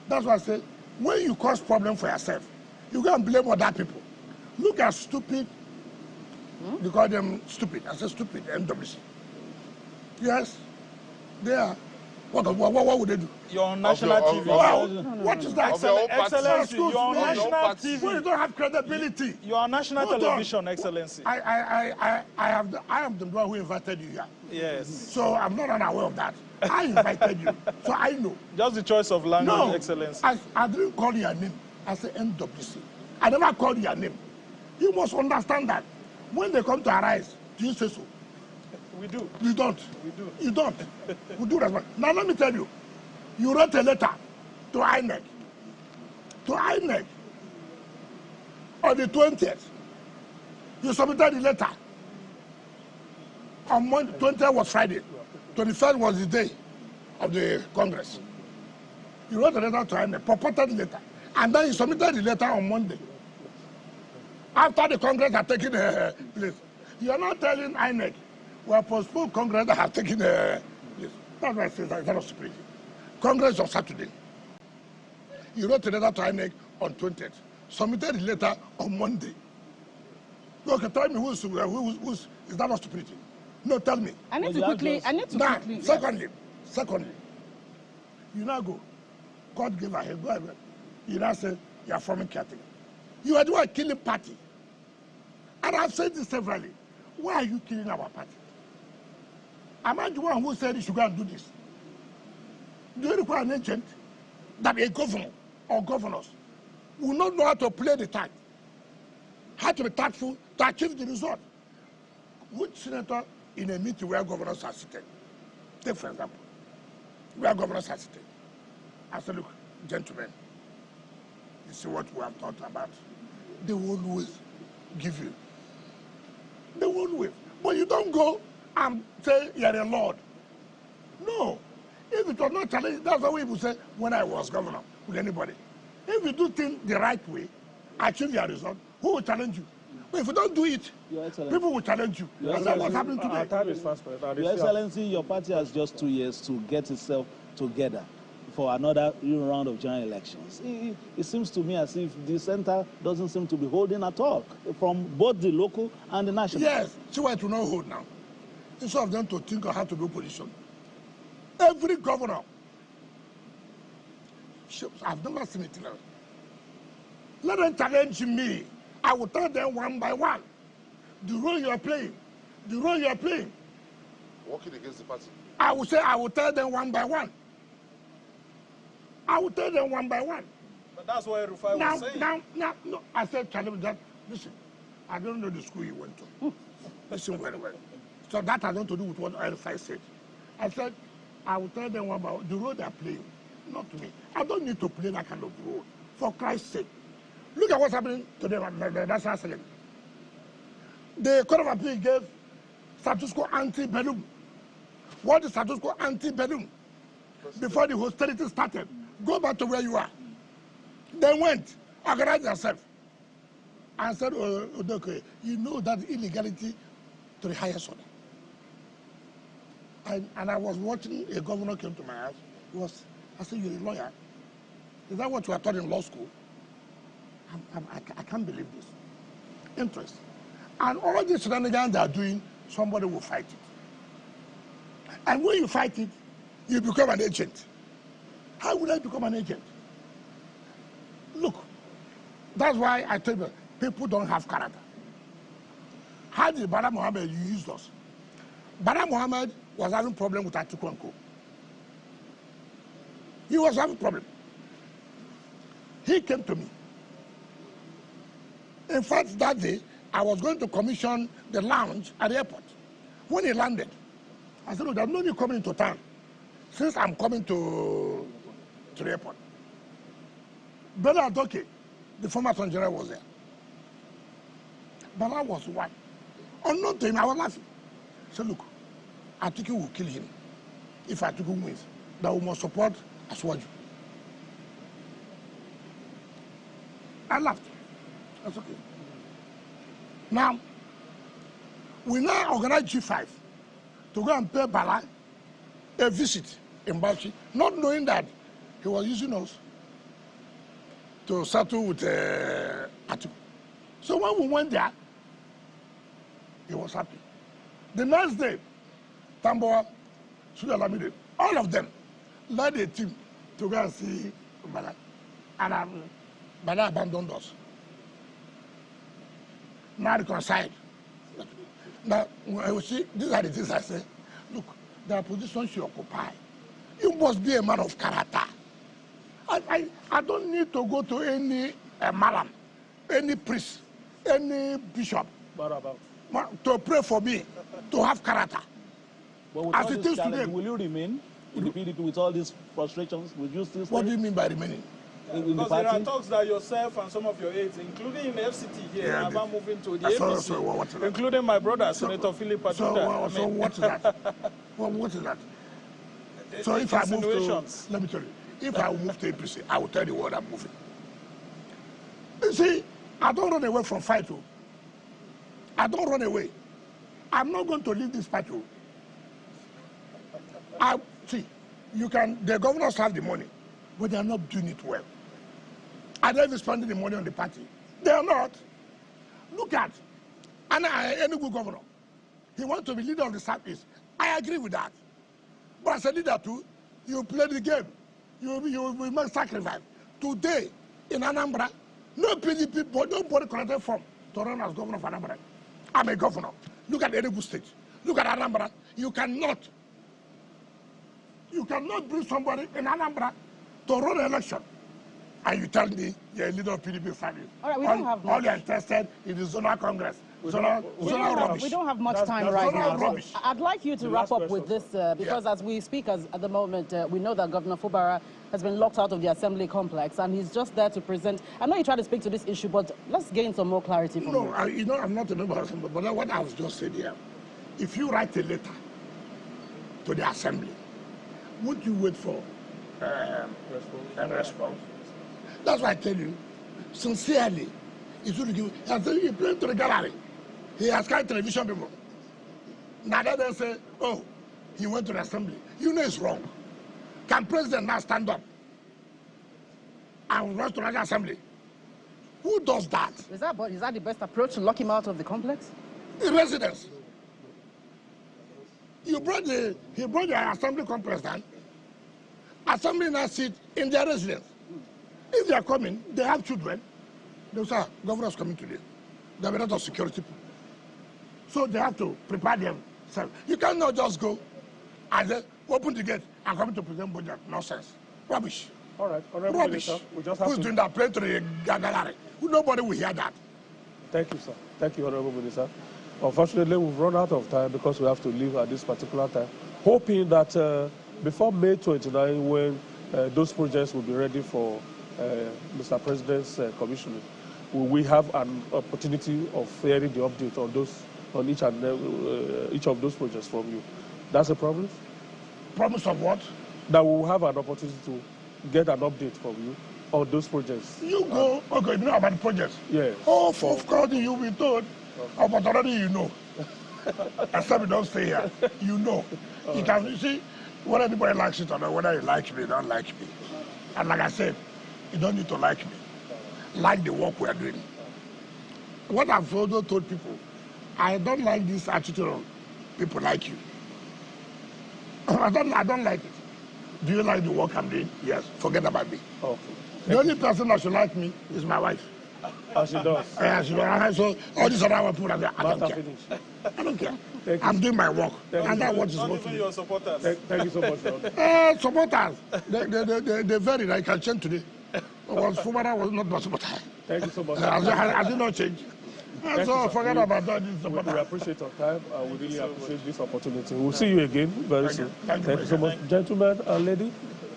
That's why I say, when you cause problem for yourself, you go and blame other people. Look at stupid. They call them stupid. I say stupid, NWC. Yes, they are. What would they do? You're on national TV. Wow. What is that? Excellency, you're on national TV. Well, you don't have credibility. You're on national television, Excellency. I am the one who invited you here. Yes. So I'm not unaware of that. I invited you, so I know. Just the choice of language, No, Excellency. I didn't call your name. I said NWC. I never called your name. You must understand that. When they come to arise, do you say so? We do. You don't. We do. You don't. We do that. Now let me tell you. You wrote a letter to INEC. To INEC. On the 20th. You submitted the letter. On Monday, 20th was Friday. 23rd was the day of the Congress. You wrote a letter to INEC, purported letter. And then you submitted the letter on Monday. After the Congress had taken place. You are not telling INEC, we have postponed Congress that has taken place. That's why I say that was stupid. Congress on Saturday. He wrote a letter to INEC on 20th, submitted the letter on Monday. Okay, tell me who's is that not stupidity? No, tell me. I need to quickly. Secondly, you now go. God gave a head. Go ahead. You now say you are forming caretaker. You are doing a killing party. And I've said this severally. Why are you killing our party? Am I the one who said you should go and do this? Do you require an agent that a governor or governors will not know how to play the tag, how to be tactful to achieve the result? Which senator in a meeting where governors are seated, take for example, where governors are seated, I said, look, gentlemen, you see what we have talked about. They will always give you. They will always. But you don't go and say you're a lord. No. If it was not challenged, that's what we would say when I was governor with anybody. If you do things the right way, achieve your result, who will challenge you? But if you don't do it, people will challenge you. And that's what's happening today. Your Excellency, your party has just 2 years to get itself together for another round of general elections. It seems to me as if the center doesn't seem to be holding at all from both the local and the national. Yes, see why it will not hold now. Instead of them to think of how to do opposition. Every governor, I've never seen it now. Let them challenge me. I will tell them one by one. The role you are playing. The role you are playing. Working against the party. I will tell them one by one. I will tell them one by one. But that's what Rufai was saying. No. I said, challenge that. Listen, I don't know the school you went to. Listen very well. So that has nothing to do with what Rufai said. I said, I will tell them about the role they are playing, not me. I don't need to play that kind of role, for Christ's sake. Look at what's happening today on the National Assembly. The Court of Appeal gave status quo ante-bellum. What is status quo ante-bellum? Before the hostility started, go back to where you are. They went, organized themselves, and said, oh, okay, you know that illegality to the highest order. And I was watching, a governor came to my house. I said, you're a lawyer. Is that what you are taught in law school? I can't believe this. Interest. And all these shenanigans they are doing, somebody will fight it. And when you fight it, you become an agent. How would I become an agent? Look, that's why I tell you, people don't have character. How did Bala Mohammed use us? Bala Mohammed was having a problem with Atiku and Co. He was having a problem. He came to me. In fact, that day, I was going to commission the lounge at the airport. When he landed, I said, look, there's no need coming into town. Since I'm coming to the airport. Bernard Adoke, the former Attorney General, was there. Bala was one. Unknown to him, I was laughing. I said, look, Atiku will kill him if Atiku wins. That we must support Aswaju. I laughed. That's okay. Now, we now organize G5 to go and pay Bala a visit in Bauchi, not knowing that he was using us to settle with Atiku. So when we went there, he was happy. The next day, Tamboa, Sudalamide, all of them led a team to go and see Bala. And Bala abandoned us. Now reconciled. Now, you see, these are the things I say. Look, there are positions you occupy. You must be a man of character. I don't need to go to any malam, any priest, any bishop to pray for me to have character. But with as all it this is today, will you remain in the PDP with all these frustrations? Will you still stay? What do you mean by remaining? In the Because there are party? talks that yourself and some of your aides, including in the FCT here, Yeah, are about moving to the so APC, what is that? including my brother, Senator Philip Atuda. So what is that? What is that? So if I move to, let me tell you, if I move to APC, I will tell you what I'm moving. You see, I don't run away from fight. I don't run away. I'm not going to leave this party. See, the governors have the money, but they are not doing it well. Are they even spending the money on the party? They are not. Look at any good governor. He wants to be leader of the Southeast. I agree with that. But as a leader too, you play the game. You make sacrifice. Today, in Anambra, no PDP, nobody collected form to run as governor of Anambra. I'm a governor. Look at Enugu State. Look at Anambra. You cannot bring somebody in Anambra to run an election. And you tell me you're a leader of PDP family. All right, we don't have much. All you're interested in the zonal congress. We don't have much time right now. I'd like you to wrap up with this because as we speak at the moment, we know that Governor Fubara has been locked out of the assembly complex and he's just there to present. I know you try to speak to this issue, but let's gain some more clarity from you. I'm not a member of assembly, but what I was just saying here, if you write a letter to the assembly, would you wait for a response? That's why I tell you, sincerely, he should give. And so he played to the gallery. He has carried television people. Now they say, oh, he went to the assembly. You know it's wrong. Can president now stand up and rush to the assembly? Who does that? Is that the best approach to lock him out of the complex? The residents. He brought the assembly complex down. Assembly now sit in their residence. If they are coming, they have children. They'll say, governor's coming today. There are a lot of security people. So they have to prepare themselves. You cannot just go and then open the gate and come to present budget. Nonsense. Rubbish. All right. Rubbish. We just have Who's doing that? Play to the gallery. Nobody will hear that. Thank you, sir. Thank you, Honorable Minister. Unfortunately, we've run out of time because we have to leave at this particular time. Hoping that before May 29, when those projects will be ready for Mr. President's commissioning, we have an opportunity of hearing the update on each of those projects from you. That's a promise? Promise of what? That we will have an opportunity to get an update from you on those projects. You go, okay, you know about the projects? Yes. Oh, of course, you'll be told. Okay. But already you know. Except you don't stay here. You know. You see, whether anybody likes it or not, whether you like me or don't like me. And like I said, you don't need to like me. Like the work we are doing. What I've also told people, I don't like this attitude of people like you. I don't like it. Do you like the work I'm doing? Yes. Forget about me. Okay. The only person that should like me is my wife. As she does. Yeah, she does. So all these other people, I don't care. I don't care. I'm doing my work. And that's what is supposed to be. Your supporters. Thank you so much. Supporters. They vary. I can change today. Because Fubara was not my supporter. Thank you so much. I did not change. So forget about that. We appreciate your time. We really appreciate this opportunity. We'll see you again very soon. Thank you so much, gentlemen and lady.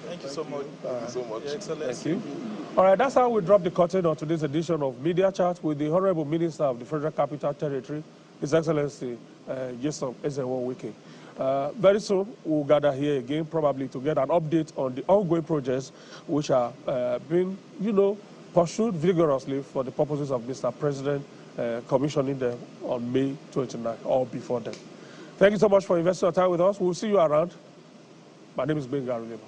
Thank you so much. Thank you so much. Your Excellency. Thank you. All right, that's how we drop the curtain on today's edition of Media Chat with the Honorable Minister of the Federal Capital Territory, His Excellency Nyesom Wike. Very soon, we'll gather here again, probably to get an update on the ongoing projects which are being, pursued vigorously for the purposes of Mr. President commissioning them on May 29 or before then. Thank you so much for investing your time with us. We'll see you around. My name is Benga Arulema.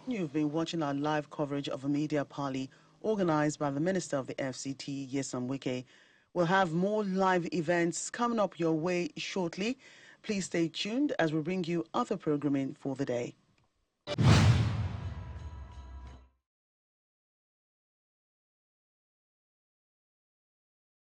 You've been watching our live coverage of a media parley organized by the Minister of the FCT, Nyesom Wike. We'll have more live events coming up your way shortly. Please stay tuned as we bring you other programming for the day.